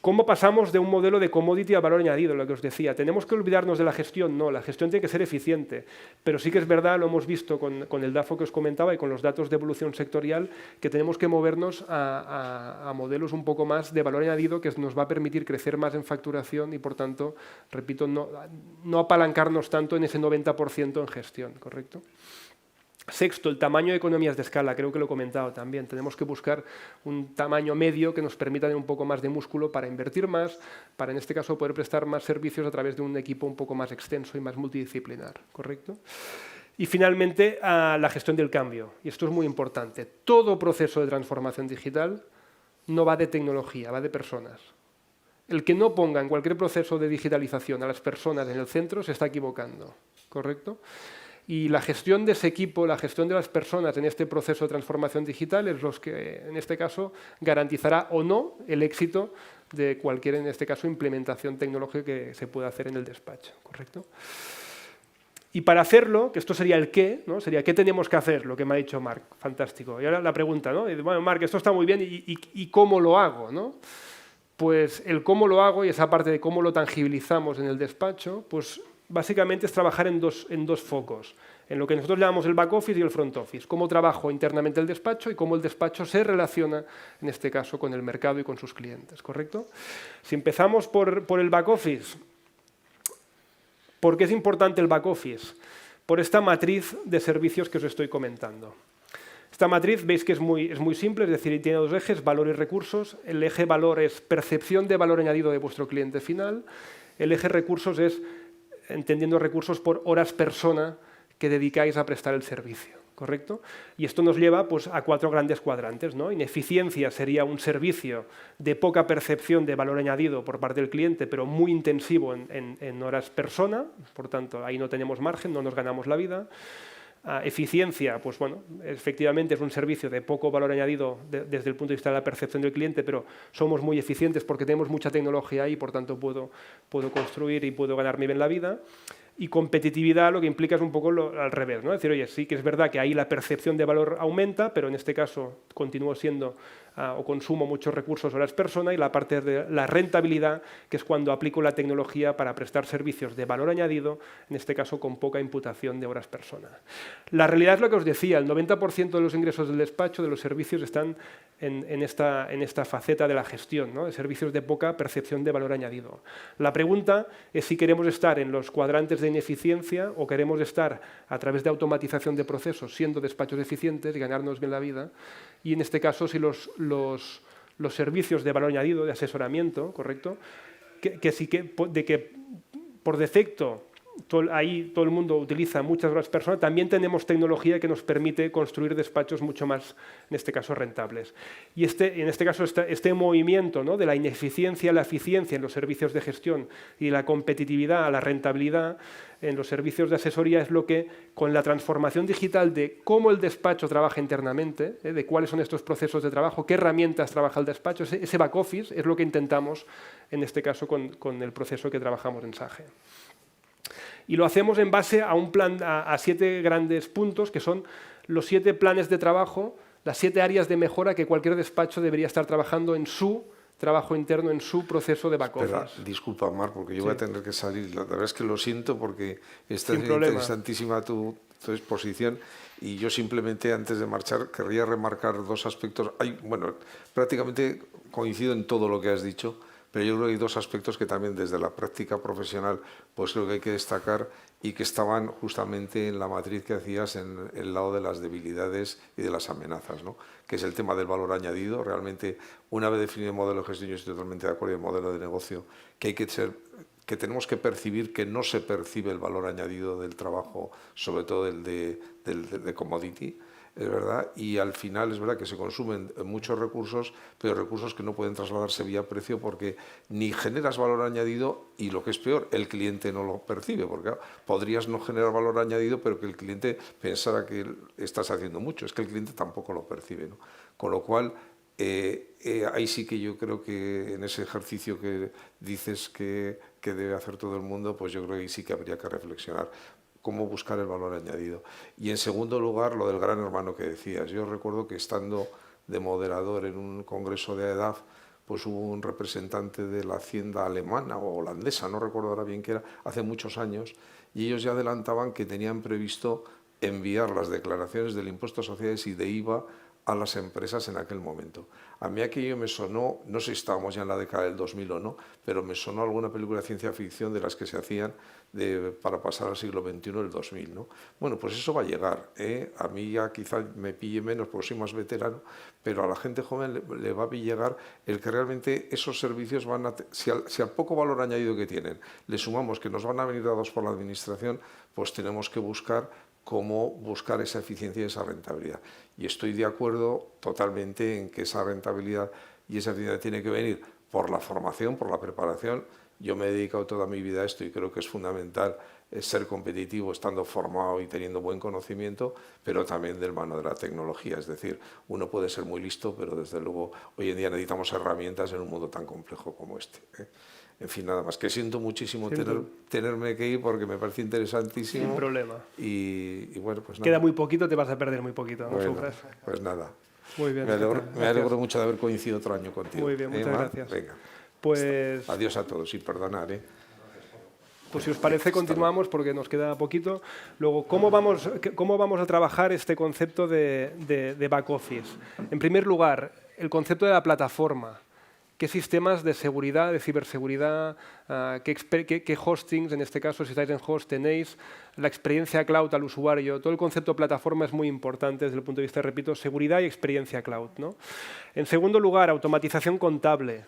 ¿Cómo pasamos de un modelo de commodity a valor añadido? Lo que os decía, ¿tenemos que olvidarnos de la gestión? No, la gestión tiene que ser eficiente, pero sí que es verdad, lo hemos visto con el DAFO que os comentaba y con los datos de evolución sectorial, que tenemos que movernos a modelos un poco más de valor añadido que nos va a permitir crecer más en facturación y, por tanto, repito, no apalancarnos tanto en ese 90% en gestión, ¿correcto? Sexto, el tamaño de economías de escala, creo que lo he comentado también. Tenemos que buscar un tamaño medio que nos permita tener un poco más de músculo para invertir más, para en este caso poder prestar más servicios a través de un equipo un poco más extenso y más multidisciplinar, ¿correcto? Y finalmente, la gestión del cambio. Y esto es muy importante. Todo proceso de transformación digital no va de tecnología, va de personas. El que no ponga en cualquier proceso de digitalización a las personas en el centro se está equivocando, ¿correcto? Y la gestión de ese equipo, la gestión de las personas en este proceso de transformación digital es los que, en este caso, garantizará o no el éxito de cualquier, en este caso, implementación tecnológica que se pueda hacer en el despacho, ¿correcto? Y para hacerlo, que esto sería el qué, ¿no? Sería qué tenemos que hacer, lo que me ha dicho Marc, fantástico. Y ahora la pregunta, ¿no? Bueno, Marc, esto está muy bien, ¿y cómo lo hago, ¿no? Pues el cómo lo hago y esa parte de cómo lo tangibilizamos en el despacho, pues básicamente es trabajar en dos focos, en lo que nosotros llamamos el back office y el front office, cómo trabajo internamente el despacho y cómo el despacho se relaciona, en este caso, con el mercado y con sus clientes, ¿correcto? Si empezamos por el back office, ¿por qué es importante el back office? Por esta matriz de servicios que os estoy comentando. Esta matriz veis que es muy simple, es decir, tiene dos ejes, valor y recursos. El eje valor es percepción de valor añadido de vuestro cliente final. El eje recursos es entendiendo recursos por horas persona que dedicáis a prestar el servicio, ¿correcto? Y esto nos lleva pues, a 4 grandes cuadrantes, ¿no? Ineficiencia sería un servicio de poca percepción de valor añadido por parte del cliente, pero muy intensivo en horas persona, por tanto, ahí no tenemos margen, no nos ganamos la vida. Eficiencia, pues bueno, efectivamente es un servicio de poco valor añadido desde el punto de vista de la percepción del cliente, pero somos muy eficientes porque tenemos mucha tecnología y por tanto puedo construir y puedo ganarme bien la vida. Y competitividad lo que implica es un poco al revés, ¿no? Es decir, oye, sí que es verdad que ahí la percepción de valor aumenta, pero en este caso continúo siendo o consumo muchos recursos horas persona, y la parte de la rentabilidad, que es cuando aplico la tecnología para prestar servicios de valor añadido, en este caso con poca imputación de horas persona. La realidad es lo que os decía, el 90% de los ingresos del despacho, de los servicios, están en esta faceta de la gestión, ¿no? De servicios de poca percepción de valor añadido. La pregunta es si queremos estar en los cuadrantes de ineficiencia o queremos estar a través de automatización de procesos siendo despachos eficientes y ganarnos bien la vida, y en este caso si los servicios de valor añadido, de asesoramiento, ¿correcto? Que por defecto ahí todo el mundo utiliza muchas horas personas, también tenemos tecnología que nos permite construir despachos mucho más, en este caso, rentables. Y en este caso, este movimiento, ¿no? De la ineficiencia a la eficiencia en los servicios de gestión y la competitividad a la rentabilidad en los servicios de asesoría es lo que, con la transformación digital de cómo el despacho trabaja internamente, de cuáles son estos procesos de trabajo, qué herramientas trabaja el despacho, ese back office es lo que intentamos, en este caso, con el proceso que trabajamos en SAGE. Y lo hacemos en base a un plan, a 7 grandes puntos, que son los 7 planes de trabajo, las 7 áreas de mejora que cualquier despacho debería estar trabajando en su trabajo interno, en su proceso de back office. Disculpa, Marc, porque yo voy a tener que salir. La verdad es que lo siento porque está interesantísima tu exposición, y yo simplemente, antes de marchar, querría remarcar 2 aspectos. Bueno, prácticamente coincido en todo lo que has dicho, pero yo creo que hay 2 aspectos que también desde la práctica profesional pues creo que hay que destacar y que estaban justamente en la matriz que hacías en el lado de las debilidades y de las amenazas, ¿no? Que es el tema del valor añadido. Realmente, una vez definido el modelo de gestión, yo estoy totalmente de acuerdo, el modelo de negocio, que tenemos que percibir que no se percibe el valor añadido del trabajo, sobre todo el de commodity, es verdad, y al final es verdad que se consumen muchos recursos, pero recursos que no pueden trasladarse vía precio porque ni generas valor añadido y, lo que es peor, el cliente no lo percibe, porque claro, podrías no generar valor añadido, pero que el cliente pensara que estás haciendo mucho, es que el cliente tampoco lo percibe, ¿no? Con lo cual, ahí sí que yo creo que en ese ejercicio que dices que debe hacer todo el mundo, pues yo creo que ahí sí que habría que reflexionar cómo buscar el valor añadido. Y en segundo lugar, lo del gran hermano que decías. Yo recuerdo que estando de moderador en un congreso de EDAF, pues hubo un representante de la hacienda alemana o holandesa, no recuerdo ahora bien qué era, hace muchos años, y ellos ya adelantaban que tenían previsto enviar las declaraciones del impuesto a sociedades y de IVA a las empresas en aquel momento. A mí aquello me sonó, no sé si estábamos ya en la década del 2000 o no, pero me sonó alguna película de ciencia ficción de las que se hacían para pasar al siglo XXI, el 2000, ¿no? Bueno, pues eso va a llegar, ¿eh? A mí ya quizá me pille menos porque soy más veterano, pero a la gente joven le va a llegar el que realmente esos servicios van a... Si al poco valor añadido que tienen le sumamos que nos van a venir dados por la administración, pues tenemos que buscar cómo buscar esa eficiencia y esa rentabilidad. Y estoy de acuerdo totalmente en que esa rentabilidad y esa eficiencia tiene que venir por la formación, por la preparación. Yo me he dedicado toda mi vida a esto y creo que es fundamental ser competitivo estando formado y teniendo buen conocimiento, pero también del mano de la tecnología. Es decir, uno puede ser muy listo, pero desde luego hoy en día necesitamos herramientas en un mundo tan complejo como este, ¿eh? En fin, nada más, que siento muchísimo tenerme que ir porque me parece interesantísimo. Sin problema. Y bueno, pues nada. Queda muy poquito, te vas a perder muy poquito, no sufras. Pues nada. Muy bien. Me alegro mucho de haber coincidido otro año contigo. Muy bien, muchas gracias. Venga. Pues, adiós a todos y perdonad, ¿eh? Pues si os parece continuamos porque nos queda poquito. Luego, ¿cómo vamos a trabajar este concepto de back office? En primer lugar, el concepto de la plataforma. ¿Qué sistemas de seguridad, de ciberseguridad, qué hostings, en este caso, si estáis en host, tenéis? La experiencia cloud al usuario. Todo el concepto de plataforma es muy importante desde el punto de vista, repito, seguridad y experiencia cloud, ¿no? En segundo lugar, automatización contable.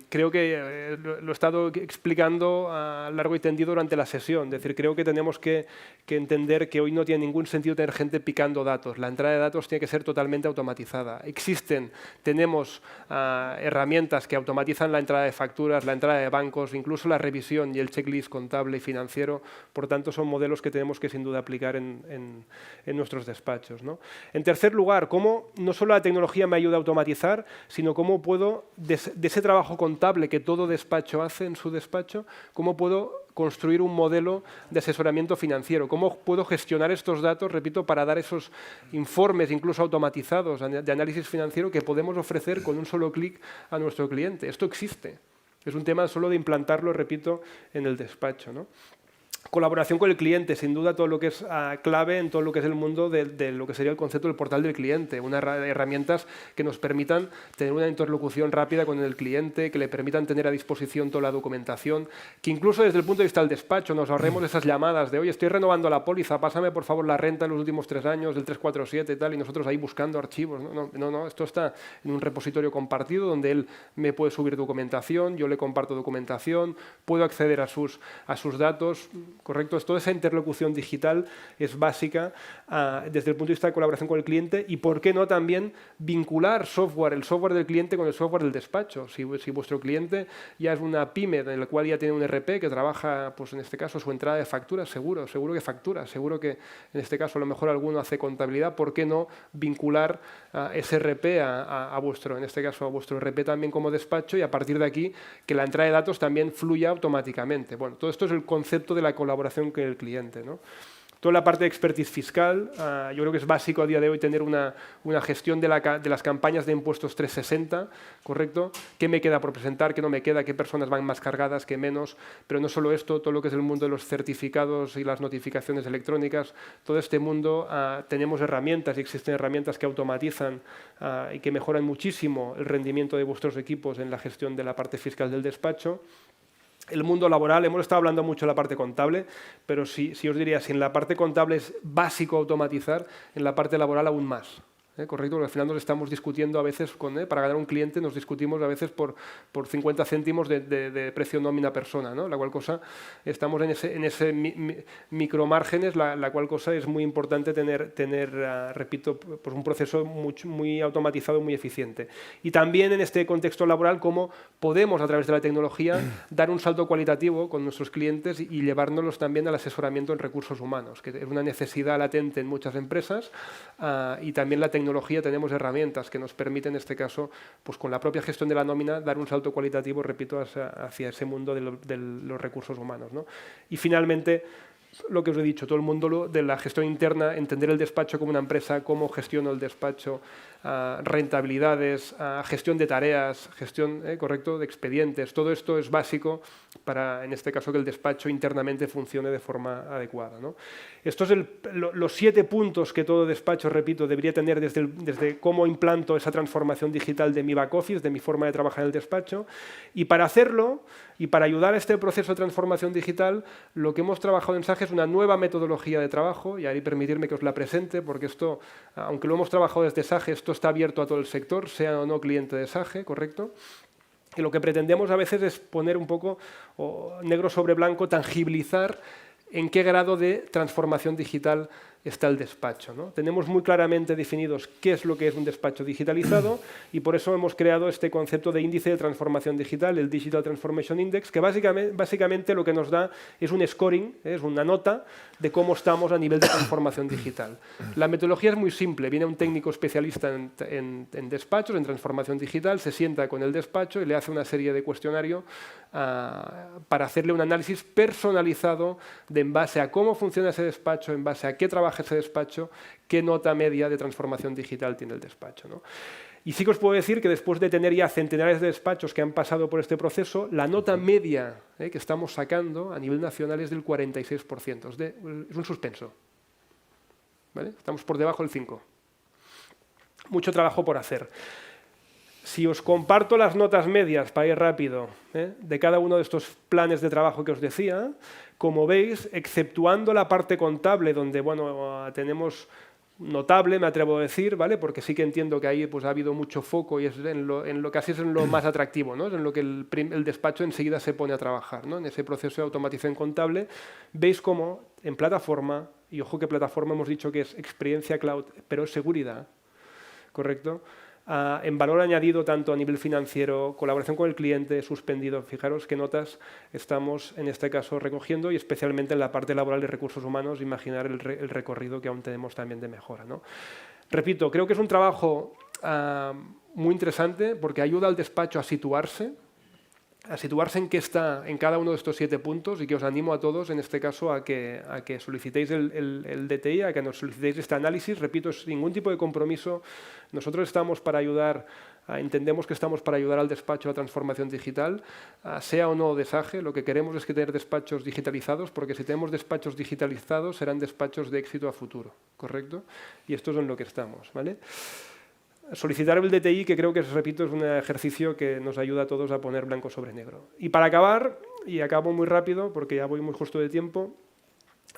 Creo que lo he estado explicando a largo y tendido durante la sesión. Es decir, creo que tenemos que entender que hoy no tiene ningún sentido tener gente picando datos. La entrada de datos tiene que ser totalmente automatizada. Tenemos herramientas que automatizan la entrada de facturas, la entrada de bancos, incluso la revisión y el checklist contable y financiero. Por tanto, son modelos que tenemos que sin duda aplicar en nuestros despachos, ¿no? En tercer lugar, cómo no solo la tecnología me ayuda a automatizar, sino cómo puedo, de ese trabajo contable que todo despacho hace en su despacho, cómo puedo construir un modelo de asesoramiento financiero, cómo puedo gestionar estos datos, repito, para dar esos informes incluso automatizados de análisis financiero que podemos ofrecer con un solo clic a nuestro cliente. Esto existe. Es un tema solo de implantarlo, repito, en el despacho, ¿no? Colaboración con el cliente, sin duda todo lo que es clave en todo lo que es el mundo de lo que sería el concepto del portal del cliente, unas herramientas que nos permitan tener una interlocución rápida con el cliente, que le permitan tener a disposición toda la documentación, que incluso desde el punto de vista del despacho nos ahorremos esas llamadas de oye, estoy renovando la póliza, pásame por favor la renta en los últimos 3 años, del 347 y tal, y nosotros ahí buscando archivos. No, esto está en un repositorio compartido donde él me puede subir documentación, yo le comparto documentación, puedo acceder a sus datos. ¿Correcto? Toda esa interlocución digital es básica desde el punto de vista de colaboración con el cliente y, ¿por qué no, también vincular el software del cliente con el software del despacho? Si vuestro cliente ya es una pyme en la cual ya tiene un ERP que trabaja, pues en este caso, su entrada de facturas, seguro que factura, seguro que en este caso a lo mejor alguno hace contabilidad, ¿por qué no vincular ese ERP a vuestro, en este caso a vuestro ERP también como despacho, y a partir de aquí que la entrada de datos también fluya automáticamente? Bueno, todo esto es el concepto de la colaboración con el cliente, ¿no? Toda la parte de expertise fiscal, yo creo que es básico a día de hoy tener una gestión de las campañas de impuestos 360, ¿correcto? ¿Qué me queda por presentar, qué no me queda, qué personas van más cargadas, qué menos? Pero no solo esto, todo lo que es el mundo de los certificados y las notificaciones electrónicas, todo este mundo, tenemos herramientas y existen herramientas que automatizan y que mejoran muchísimo el rendimiento de vuestros equipos en la gestión de la parte fiscal del despacho. El mundo laboral, hemos estado hablando mucho de la parte contable, pero si os diría, si en la parte contable es básico automatizar, en la parte laboral aún más. ¿Correcto? Porque al final nos estamos discutiendo a veces, para ganar un cliente, nos discutimos a veces por 50 céntimos de precio nómina persona, ¿no? La cual cosa, estamos en ese micromárgenes, la cual cosa es muy importante tener repito, pues un proceso muy automatizado, muy eficiente. Y también en este contexto laboral, cómo podemos, a través de la tecnología, dar un salto cualitativo con nuestros clientes y llevárnoslos también al asesoramiento en recursos humanos, que es una necesidad latente en muchas empresas, y también la tecnología, tenemos herramientas que nos permiten, en este caso, pues con la propia gestión de la nómina, dar un salto cualitativo, repito, hacia ese mundo de los recursos humanos, ¿no? Y finalmente, lo que os he dicho, todo el mundo de la gestión interna, entender el despacho como una empresa, cómo gestiono el despacho, rentabilidades, gestión de tareas, gestión correcto de expedientes. Todo esto es básico para, en este caso, que el despacho internamente funcione de forma adecuada, ¿no? Estos son los 7 puntos que todo despacho, repito, debería tener desde cómo implanto esa transformación digital de mi back office, de mi forma de trabajar en el despacho. Y para hacerlo, y para ayudar a este proceso de transformación digital, lo que hemos trabajado en SAGE es una nueva metodología de trabajo, y ahí permitirme que os la presente, porque esto, aunque lo hemos trabajado desde SAGE, esto está abierto a todo el sector, sea o no cliente de SAGE, ¿correcto? Y lo que pretendemos a veces es poner un poco negro sobre blanco, tangibilizar en qué grado de transformación digital está el despacho, ¿no? Tenemos muy claramente definidos qué es lo que es un despacho digitalizado y por eso hemos creado este concepto de índice de transformación digital, el Digital Transformation Index, que básicamente lo que nos da es un scoring, es una nota de cómo estamos a nivel de transformación digital. La metodología es muy simple, viene un técnico especialista en despachos, en transformación digital, se sienta con el despacho y le hace una serie de cuestionarios para hacerle un análisis personalizado en base a cómo funciona ese despacho, en base a qué trabaja ese despacho, qué nota media de transformación digital tiene el despacho, ¿no? Y sí que os puedo decir que después de tener ya centenares de despachos que han pasado por este proceso, la nota media que estamos sacando a nivel nacional es del 46%. Es un suspenso, ¿vale? Estamos por debajo del 5%. Mucho trabajo por hacer. Si os comparto las notas medias, para ir rápido, de cada uno de estos planes de trabajo que os decía, como veis, exceptuando la parte contable, donde bueno, tenemos notable, me atrevo a decir, ¿vale? Porque sí que entiendo que ahí pues, ha habido mucho foco y es en lo que así es en lo más atractivo, ¿no? Es en lo que el despacho enseguida se pone a trabajar, ¿no? En ese proceso de automatización contable, veis cómo en plataforma, y ojo que plataforma hemos dicho que es experiencia cloud, pero es seguridad, ¿correcto? En valor añadido tanto a nivel financiero, colaboración con el cliente, suspendido. Fijaros qué notas estamos en este caso recogiendo y especialmente en la parte laboral de recursos humanos, imaginar el recorrido que aún tenemos también de mejora, ¿no? Repito, creo que es un trabajo muy interesante porque ayuda al despacho a situarse en qué está en cada uno de estos 7 puntos y que os animo a todos, en este caso, a que solicitéis el DTI, a que nos solicitéis este análisis. Repito, sin ningún tipo de compromiso. Nosotros estamos para ayudar, entendemos que estamos para ayudar al despacho a la transformación digital, sea o no de SAGE. Lo que queremos es que tener despachos digitalizados, porque si tenemos despachos digitalizados serán despachos de éxito a futuro, ¿correcto? Y esto es en lo que estamos, ¿vale? Solicitar el DTI, que creo que, repito, es un ejercicio que nos ayuda a todos a poner blanco sobre negro. Y para acabar, y acabo muy rápido porque ya voy muy justo de tiempo,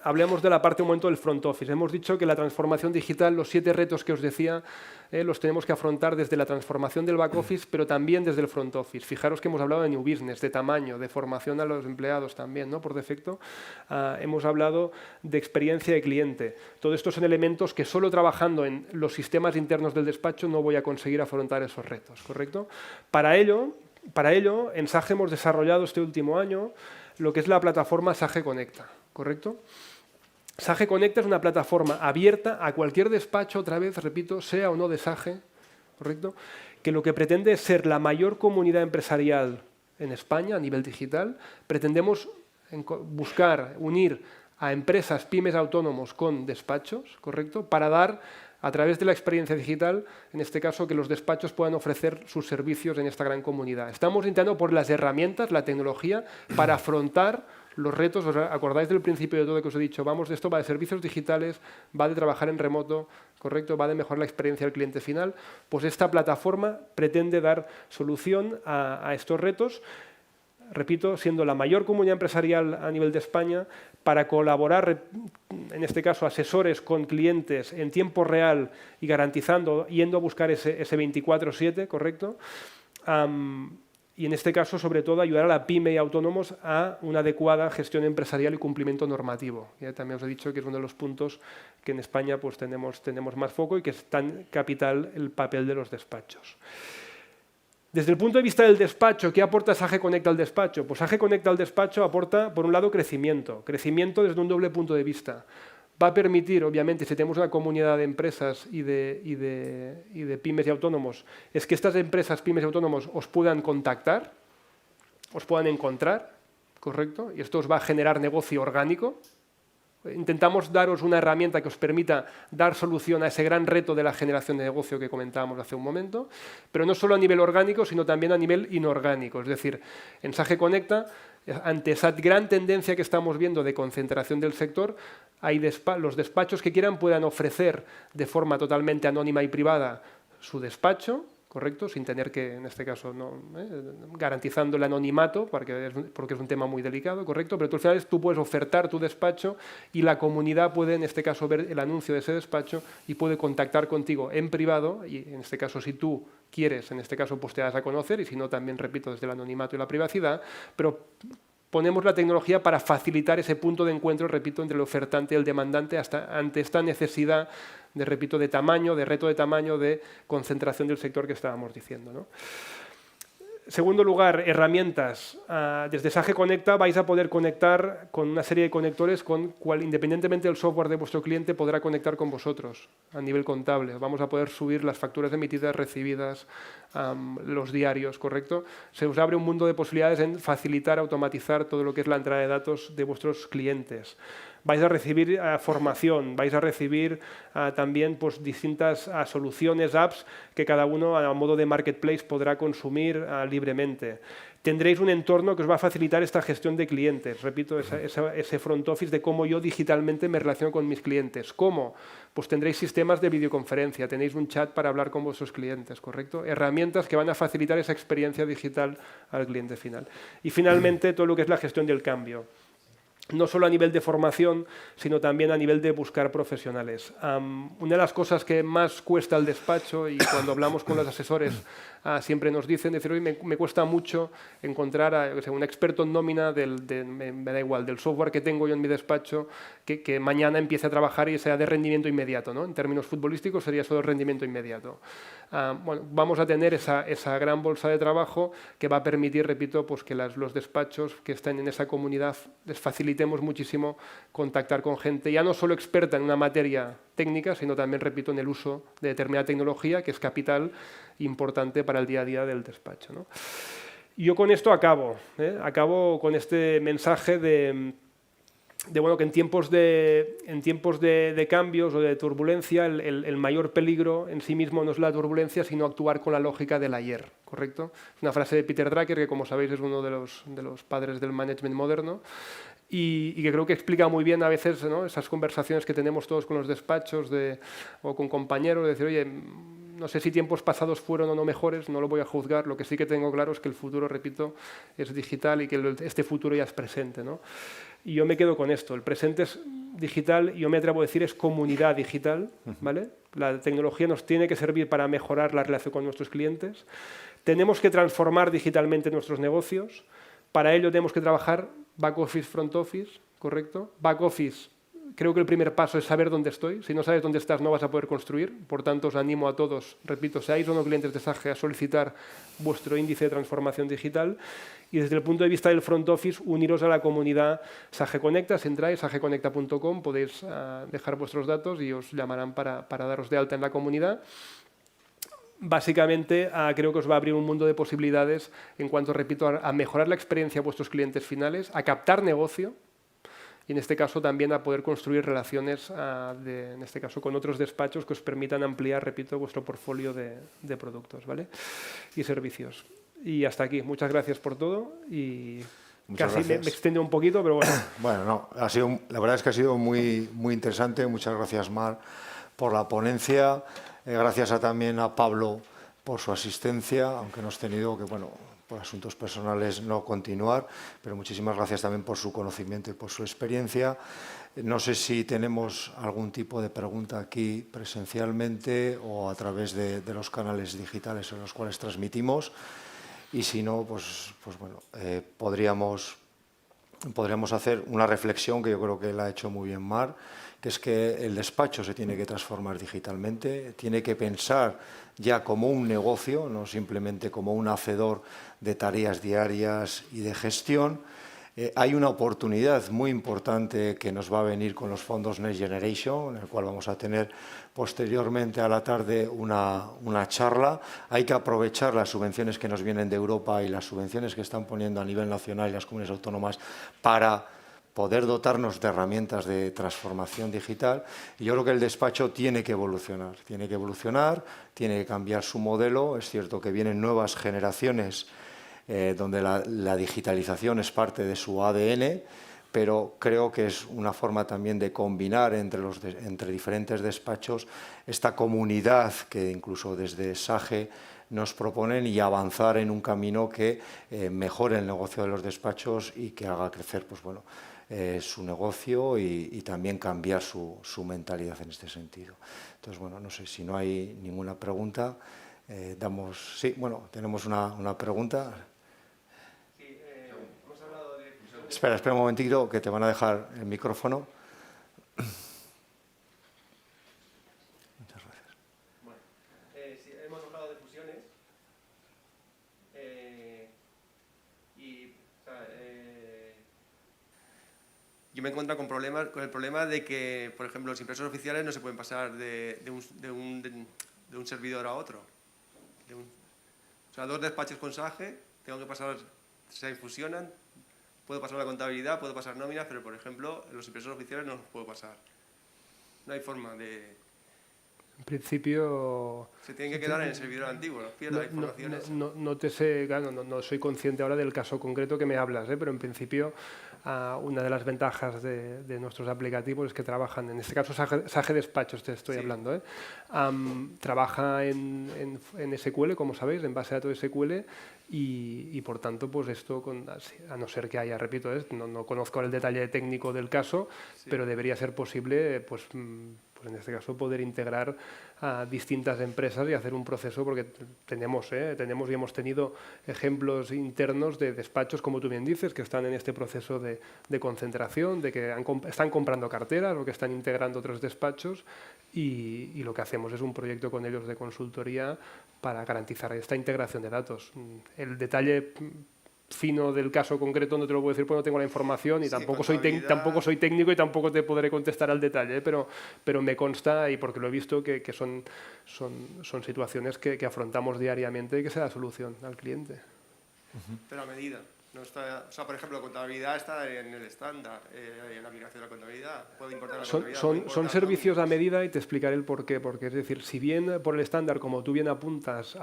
hablemos de la parte un momento del front office. Hemos dicho que la transformación digital, los 7 retos que os decía, los tenemos que afrontar desde la transformación del back office, pero también desde el front office. Fijaros que hemos hablado de new business, de tamaño, de formación a los empleados también, ¿no? Por defecto. Hemos hablado de experiencia de cliente. Todo esto son elementos que solo trabajando en los sistemas internos del despacho no voy a conseguir afrontar esos retos, ¿correcto? Para ello, en SAGE hemos desarrollado este último año lo que es la plataforma SAGE Conecta, ¿correcto? SAGE Conecta es una plataforma abierta a cualquier despacho, otra vez, repito, sea o no de SAGE, ¿correcto? Que lo que pretende es ser la mayor comunidad empresarial en España a nivel digital. Pretendemos buscar, unir a empresas, pymes, autónomos con despachos, ¿correcto? Para dar, a través de la experiencia digital, en este caso, que los despachos puedan ofrecer sus servicios en esta gran comunidad. Estamos intentando por las herramientas, la tecnología, para afrontar los retos. ¿Os acordáis del principio de todo que os he dicho? Vamos, esto va de servicios digitales, va de trabajar en remoto, ¿correcto? Va de mejorar la experiencia del cliente final. Pues esta plataforma pretende dar solución a estos retos, repito, siendo la mayor comunidad empresarial a nivel de España, para colaborar, en este caso, asesores con clientes en tiempo real y garantizando, yendo a buscar ese 24/7, ¿correcto? Y en este caso, sobre todo, ayudar a la pyme y autónomos a una adecuada gestión empresarial y cumplimiento normativo. Ya también os he dicho que es uno de los puntos que en España pues, tenemos más foco y que es tan capital el papel de los despachos. Desde el punto de vista del despacho, ¿qué aporta SAGE Conecta al despacho? Pues SAGE Conecta al despacho aporta, por un lado, crecimiento desde un doble punto de vista. Va a permitir, obviamente, si tenemos una comunidad de empresas y de pymes y autónomos, es que estas empresas, pymes y autónomos os puedan contactar, os puedan encontrar, ¿correcto? Y esto os va a generar negocio orgánico, Intentamos daros una herramienta que os permita dar solución a ese gran reto de la generación de negocio que comentábamos hace un momento, pero no solo a nivel orgánico, sino también a nivel inorgánico. Es decir, en Sage Conecta, ante esa gran tendencia que estamos viendo de concentración del sector, los despachos que quieran puedan ofrecer de forma totalmente anónima y privada su despacho, ¿correcto? Sin tener que, en este caso, garantizando el anonimato, porque es un tema muy delicado, ¿correcto? Pero tú, al final, tú puedes ofertar tu despacho y la comunidad puede, en este caso, ver el anuncio de ese despacho y puede contactar contigo en privado y, en este caso, si tú quieres, en este caso, pues te das a conocer y si no, también, repito, desde el anonimato y la privacidad, pero ponemos la tecnología para facilitar ese punto de encuentro, repito, entre el ofertante y el demandante ante esta necesidad de, repito, de tamaño, de reto de tamaño, de concentración del sector que estábamos diciendo, ¿no? Segundo lugar, herramientas. Desde Sage Conecta vais a poder conectar con una serie de conectores con cual, independientemente del software de vuestro cliente, podrá conectar con vosotros a nivel contable. Vamos a poder subir las facturas emitidas, recibidas, los diarios, ¿correcto? Se os abre un mundo de posibilidades en facilitar, automatizar todo lo que es la entrada de datos de vuestros clientes. Vais a recibir formación, vais a recibir también pues, distintas soluciones, apps, que cada uno a modo de marketplace podrá consumir libremente. Tendréis un entorno que os va a facilitar esta gestión de clientes, repito, ese front office de cómo yo digitalmente me relaciono con mis clientes. ¿Cómo? Pues tendréis sistemas de videoconferencia, tenéis un chat para hablar con vuestros clientes, ¿correcto? Herramientas que van a facilitar esa experiencia digital al cliente final. Y finalmente, todo lo que es la gestión del cambio. No solo a nivel de formación, sino también a nivel de buscar profesionales. Una de las cosas que más cuesta al despacho, y cuando hablamos con los asesores siempre nos dicen, decir, oye, me cuesta mucho encontrar a un experto en nómina me da igual, del software que tengo yo en mi despacho, que mañana empiece a trabajar y sea de rendimiento inmediato, ¿no? En términos futbolísticos sería solo rendimiento inmediato. Bueno, vamos a tener esa gran bolsa de trabajo que va a permitir, repito, pues que los despachos que estén en esa comunidad les facilitemos muchísimo contactar con gente, ya no solo experta en una materia técnica, sino también, repito, en el uso de determinada tecnología, que es capital importante para el día a día del despacho, ¿no? Yo con esto acabo con este mensaje de bueno, que en tiempos de cambios o de turbulencia, el mayor peligro en sí mismo no es la turbulencia, sino actuar con la lógica del ayer, ¿correcto? Es una frase de Peter Drucker, que como sabéis es uno de los padres del management moderno, y que creo que explica muy bien a veces, ¿no?, esas conversaciones que tenemos todos con los despachos o con compañeros, de decir, oye, no sé si tiempos pasados fueron o no mejores, no lo voy a juzgar, lo que sí que tengo claro es que el futuro, repito, es digital y que este futuro ya es presente, ¿no? Y yo me quedo con esto, el presente es digital, y yo me atrevo a decir es comunidad digital, ¿vale? La tecnología nos tiene que servir para mejorar la relación con nuestros clientes, tenemos que transformar digitalmente nuestros negocios, para ello tenemos que trabajar back office, front office, ¿correcto? Back office, creo que el primer paso es saber dónde estoy. Si no sabes dónde estás, no vas a poder construir. Por tanto, os animo a todos, repito, seáis o no clientes de Sage, a solicitar vuestro índice de transformación digital. Y desde el punto de vista del front office, uniros a la comunidad Sage Conecta. Si entráis, sageconecta.com, podéis dejar vuestros datos y os llamarán para daros de alta en la comunidad. Básicamente, creo que os va a abrir un mundo de posibilidades en cuanto, repito, a mejorar la experiencia de vuestros clientes finales, a captar negocio y, en este caso, también a poder construir relaciones, en este caso, con otros despachos que os permitan ampliar, repito, vuestro portfolio de productos, ¿vale?, y servicios. Y hasta aquí. Muchas gracias por todo y casi me extiendo un poquito, pero bueno. Bueno, no, la verdad es que ha sido muy, muy interesante. Muchas gracias, Mar, por la ponencia. Gracias también a Pablo por su asistencia, aunque hemos tenido que, bueno, por asuntos personales no continuar, pero muchísimas gracias también por su conocimiento y por su experiencia. No sé si tenemos algún tipo de pregunta aquí presencialmente o a través de los canales digitales en los cuales transmitimos, y si no, pues bueno, podríamos hacer una reflexión que yo creo que la ha hecho muy bien Mar, que es que el despacho se tiene que transformar digitalmente, tiene que pensar ya como un negocio, no simplemente como un hacedor de tareas diarias y de gestión. Hay una oportunidad muy importante que nos va a venir con los fondos Next Generation, en el cual vamos a tener posteriormente a la tarde una charla. Hay que aprovechar las subvenciones que nos vienen de Europa y las subvenciones que están poniendo a nivel nacional y las comunidades autónomas para poder dotarnos de herramientas de transformación digital. Y yo creo que el despacho tiene que evolucionar, tiene que cambiar su modelo. Es cierto que vienen nuevas generaciones donde la digitalización es parte de su ADN, pero creo que es una forma también de combinar entre diferentes despachos esta comunidad que incluso desde SAGE nos proponen y avanzar en un camino que mejore el negocio de los despachos y que haga crecer pues, bueno, su negocio y también cambiar su mentalidad en este sentido. Entonces, bueno, no sé si no hay ninguna pregunta. Sí, bueno, tenemos una pregunta. Espera un momentito, que te van a dejar el micrófono. Muchas gracias. Bueno, sí, hemos hablado de fusiones yo me encuentro con el problema de que, por ejemplo, los impresores oficiales no se pueden pasar de un servidor a otro. O sea, dos despachos con SAGE, tengo que pasar, se fusionan. Puedo pasar la contabilidad, puedo pasar nóminas, pero, por ejemplo, los impresores oficiales no los puedo pasar. No hay forma de... En principio... Se tienen que quedar en el servidor antiguo, los pierdo las informaciones. No te sé, claro, no soy consciente ahora del caso concreto que me hablas, pero en principio una de las ventajas de nuestros aplicativos es que trabajan, en este caso SAGE Despachos te estoy hablando, trabaja en SQL, como sabéis, en base de datos SQL y por tanto, pues esto, a no ser que haya, repito, no conozco el detalle técnico del caso, pero debería ser posible, pues en este caso, poder integrar a distintas empresas y hacer un proceso, porque tenemos y hemos tenido ejemplos internos de despachos, como tú bien dices, que están en este proceso de concentración, de que están comprando carteras o que están integrando otros despachos y lo que hacemos es un proyecto con ellos de consultoría para garantizar esta integración de datos. El detalle fino del caso concreto no te lo puedo decir porque no tengo la información y tampoco soy técnico y tampoco te podré contestar al detalle, pero me consta y porque lo he visto que son situaciones que afrontamos diariamente y que se da solución al cliente. Pero a medida. No está, o sea, por ejemplo, la contabilidad está en el estándar, en la aplicación de la contabilidad. Puedo importar la contabilidad. Son servicios a medida y te explicaré el por qué. Porque es decir, si bien por el estándar, como tú bien apuntas,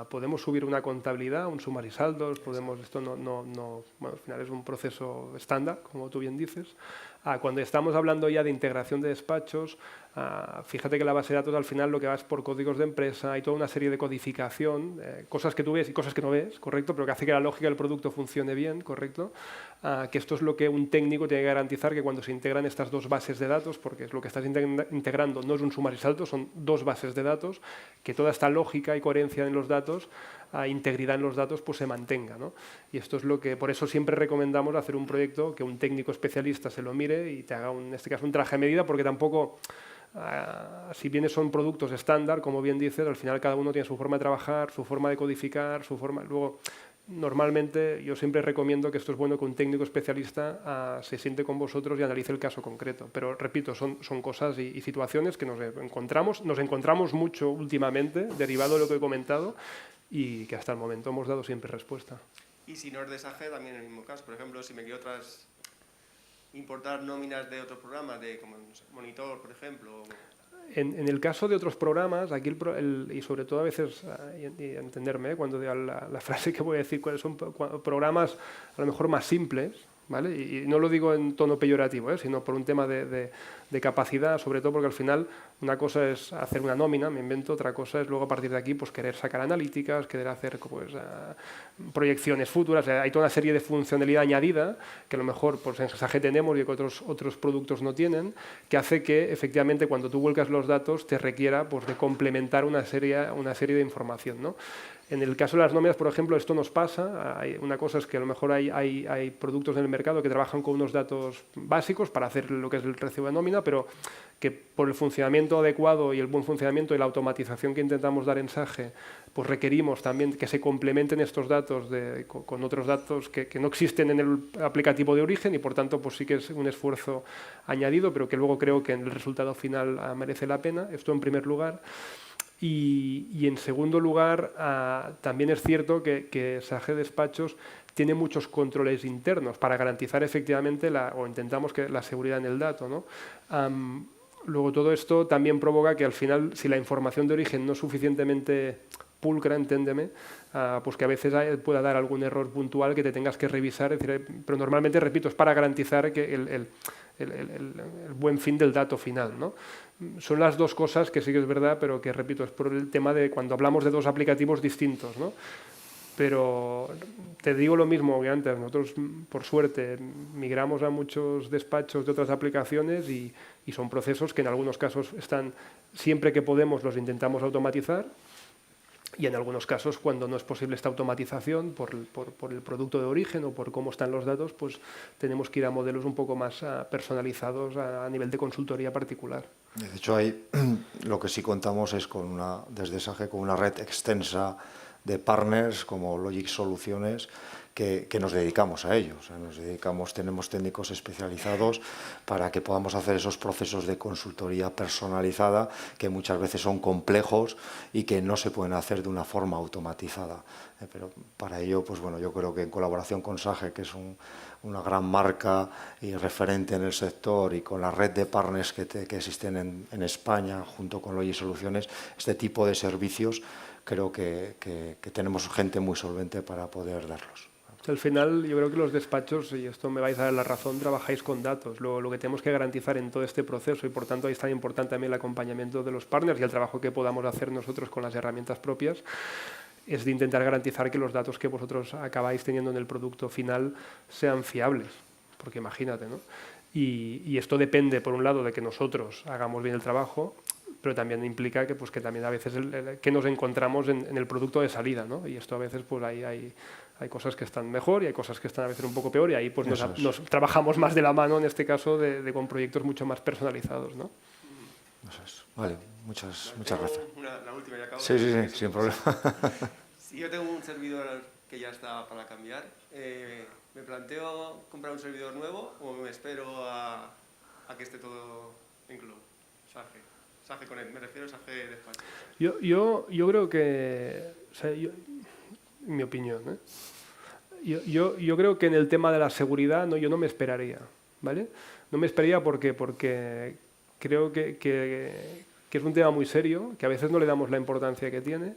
podemos subir una contabilidad, un sumar y saldos, podemos, esto bueno, al final es un proceso estándar, como tú bien dices. Cuando estamos hablando ya de integración de despachos, fíjate que la base de datos al final lo que va es por códigos de empresa, hay toda una serie de codificación, cosas que tú ves y cosas que no ves, ¿correcto? Pero que hace que la lógica del producto funcione bien, ¿correcto? Que esto es lo que un técnico tiene que garantizar, que cuando se integran estas dos bases de datos, porque es lo que estás integrando, no es un sumar y salto, son dos bases de datos, que toda esta lógica y coherencia en los datos, integridad en los datos, pues se mantenga, ¿no? Y esto es lo que, por eso siempre recomendamos hacer un proyecto que un técnico especialista se lo mire y te haga, en este caso, un traje a medida, porque tampoco... si bien son productos estándar, como bien dices, al final cada uno tiene su forma de trabajar, su forma de codificar, su forma... Luego, normalmente, yo siempre recomiendo que esto es bueno que un técnico especialista se siente con vosotros y analice el caso concreto. Pero, repito, son cosas y situaciones que nos encontramos mucho últimamente, derivado de lo que he comentado, y que hasta el momento hemos dado siempre respuesta. Y si no es de SAGE, también en el mismo caso. Por ejemplo, si me quiero importar nóminas de otros programas, como no sé, Monitor, por ejemplo. En el caso de otros programas, aquí y sobre todo a veces, y entenderme, cuando diga la frase que voy a decir, cuáles son programas a lo mejor más simples, ¿vale? Y no lo digo en tono peyorativo, sino por un tema de capacidad, sobre todo porque al final una cosa es hacer una nómina, me invento, otra cosa es luego a partir de aquí pues querer sacar analíticas, querer hacer pues, proyecciones futuras. Hay toda una serie de funcionalidad añadida que a lo mejor pues, en SAGE tenemos y que otros productos no tienen, que hace que efectivamente cuando tú vuelcas los datos te requiera pues, de complementar una serie de información, ¿no? En el caso de las nóminas, por ejemplo, esto nos pasa. Una cosa es que a lo mejor hay productos en el mercado que trabajan con unos datos básicos para hacer lo que es el recibo de nómina, pero que por el funcionamiento adecuado y el buen funcionamiento y la automatización que intentamos dar en SAGE, pues requerimos también que se complementen estos datos con otros datos que no existen en el aplicativo de origen y por tanto pues sí que es un esfuerzo añadido, pero que luego creo que en el resultado final merece la pena. Esto en primer lugar. Y en segundo lugar, también es cierto que SAGE Despachos tiene muchos controles internos para garantizar efectivamente, o intentamos que la seguridad en el dato, ¿no? Luego todo esto también provoca que al final, si la información de origen no es suficientemente pulcra, entiéndeme, pues que a veces pueda dar algún error puntual que te tengas que revisar, pero normalmente, repito, es para garantizar que el buen fin del dato final, ¿no? Son las dos cosas que sí que es verdad, pero que, repito, es por el tema de cuando hablamos de dos aplicativos distintos, ¿no? Pero te digo lo mismo que antes, nosotros, por suerte, migramos a muchos despachos de otras aplicaciones y son procesos que en algunos casos están, siempre que podemos, los intentamos automatizar, y en algunos casos, cuando no es posible esta automatización por el producto de origen o por cómo están los datos, pues tenemos que ir a modelos un poco más personalizados a nivel de consultoría particular. De hecho, ahí lo que sí contamos es desde SAGE con una red extensa de partners como Logic Soluciones que nos dedicamos a ello. O sea, tenemos técnicos especializados para que podamos hacer esos procesos de consultoría personalizada que muchas veces son complejos y que no se pueden hacer de una forma automatizada. Pero para ello, pues bueno, yo creo que en colaboración con SAGE, que es una gran marca y referente en el sector, y con la red de partners que existen en España, junto con Logic Soluciones, este tipo de servicios creo que tenemos gente muy solvente para poder darlos. Al final, yo creo que los despachos, y esto me vais a dar la razón, trabajáis con datos. Lo que tenemos que garantizar en todo este proceso, y por tanto ahí es tan importante también el acompañamiento de los partners y el trabajo que podamos hacer nosotros con las herramientas propias, es de intentar garantizar que los datos que vosotros acabáis teniendo en el producto final sean fiables. Porque imagínate, ¿no? Y esto depende, por un lado, de que nosotros hagamos bien el trabajo, pero también implica que también a veces que nos encontramos en el producto de salida, ¿no? Y esto a veces pues hay cosas que están mejor y hay cosas que están a veces un poco peor, y ahí pues nos trabajamos más de la mano, en este caso, con proyectos mucho más personalizados, ¿no? Eso es. Vale, muchas gracias. La última ya acabo. Sí, sin problema. Si yo tengo un servidor que ya está para cambiar, ¿me planteo comprar un servidor nuevo o me espero a que esté todo incluido? SAGE Connect, me refiero a SAGE Despacho. Yo creo que, o sea, en mi opinión, yo creo que en el tema de la seguridad yo no me esperaría, ¿vale? No me esperaría porque creo que es un tema muy serio, que a veces no le damos la importancia que tiene,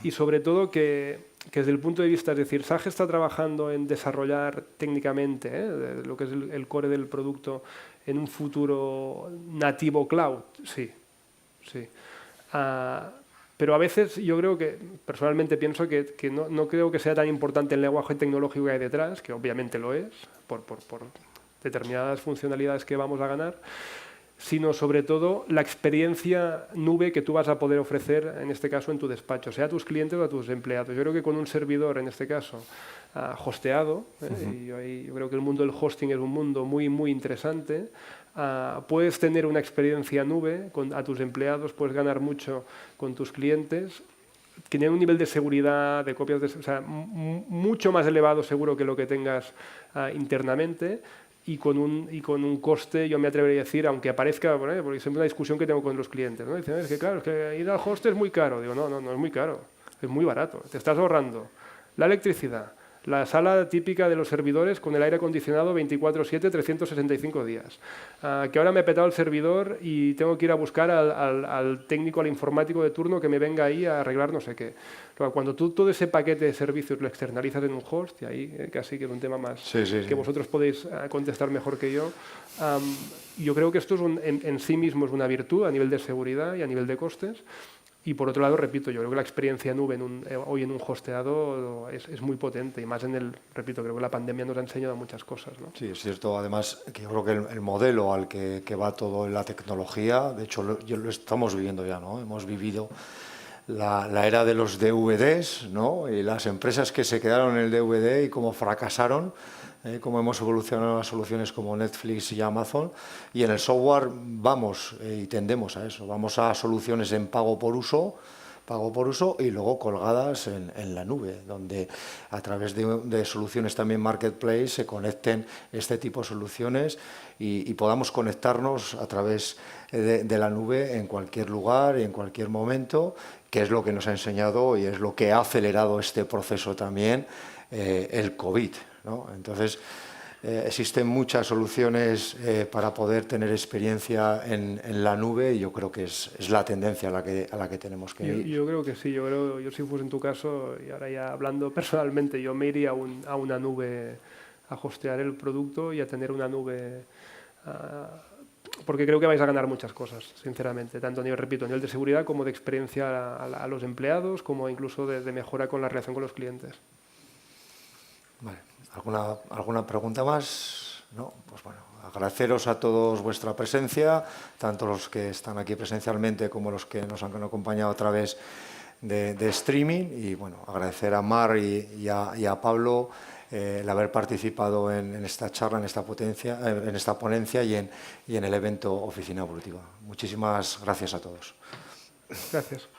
y sobre todo que desde el punto de vista, es decir, SAGE está trabajando en desarrollar técnicamente lo que es el core del producto en un futuro nativo cloud, sí. Pero a veces yo creo que, personalmente pienso que no creo que sea tan importante el lenguaje tecnológico que hay detrás, que obviamente lo es, por determinadas funcionalidades que vamos a ganar, sino sobre todo la experiencia nube que tú vas a poder ofrecer, en este caso, en tu despacho, sea a tus clientes o a tus empleados. Yo creo que con un servidor, en este caso, hosteado, y yo creo que el mundo del hosting es un mundo muy, muy interesante, puedes tener una experiencia nube a tus empleados, puedes ganar mucho con tus clientes, que tienen un nivel de seguridad, de copias, o sea, mucho más elevado seguro que lo que tengas internamente, y con un coste, yo me atrevería a decir, aunque aparezca, porque es una discusión que tengo con los clientes, ¿no? Dicen, es que claro, es que ir al host es muy caro. Digo, no es muy caro, es muy barato. Te estás ahorrando la electricidad, la sala típica de los servidores con el aire acondicionado 24/7, 365 días. Que ahora me he petado el servidor y tengo que ir a buscar al técnico, al informático de turno que me venga ahí a arreglar no sé qué. Cuando tú todo ese paquete de servicios lo externalizas en un host, y ahí casi que es un tema más que vosotros podéis contestar mejor que yo, yo creo que esto es en sí mismo es una virtud a nivel de seguridad y a nivel de costes. Y por otro lado, repito, yo creo que la experiencia nube hoy en un hosteado es muy potente, y más repito, creo que la pandemia nos ha enseñado muchas cosas, ¿no? Sí, es cierto. Además, que yo creo que el modelo al que va todo en la tecnología, de hecho, lo estamos viviendo ya, ¿no? Hemos vivido la era de los DVDs, ¿no? Y las empresas que se quedaron en el DVD y cómo fracasaron, cómo hemos evolucionado a soluciones como Netflix y Amazon, y en el software vamos y tendemos a eso, vamos a soluciones en pago por uso y luego colgadas en la nube, donde a través de soluciones también marketplace se conecten este tipo de soluciones y podamos conectarnos a través de la nube en cualquier lugar y en cualquier momento, que es lo que nos ha enseñado y es lo que ha acelerado este proceso también el COVID, ¿no? Entonces, existen muchas soluciones para poder tener experiencia en la nube y yo creo que es la tendencia a la que tenemos que ir. Yo creo que sí, yo si fuese en tu caso, y ahora ya hablando personalmente, yo me iría a una nube a hostear el producto y a tener una nube, porque creo que vais a ganar muchas cosas, sinceramente, tanto a nivel, repito, a nivel de seguridad como de experiencia a los empleados, como incluso de mejora con la relación con los clientes. Vale. ¿Alguna pregunta más? No, pues bueno, agradeceros a todos vuestra presencia, tanto los que están aquí presencialmente como los que nos han acompañado a través de streaming, y bueno, agradecer a Mar y a Pablo el haber participado en esta charla, en esta ponencia y en el evento Oficina Evolutiva. Muchísimas gracias a todos. Gracias.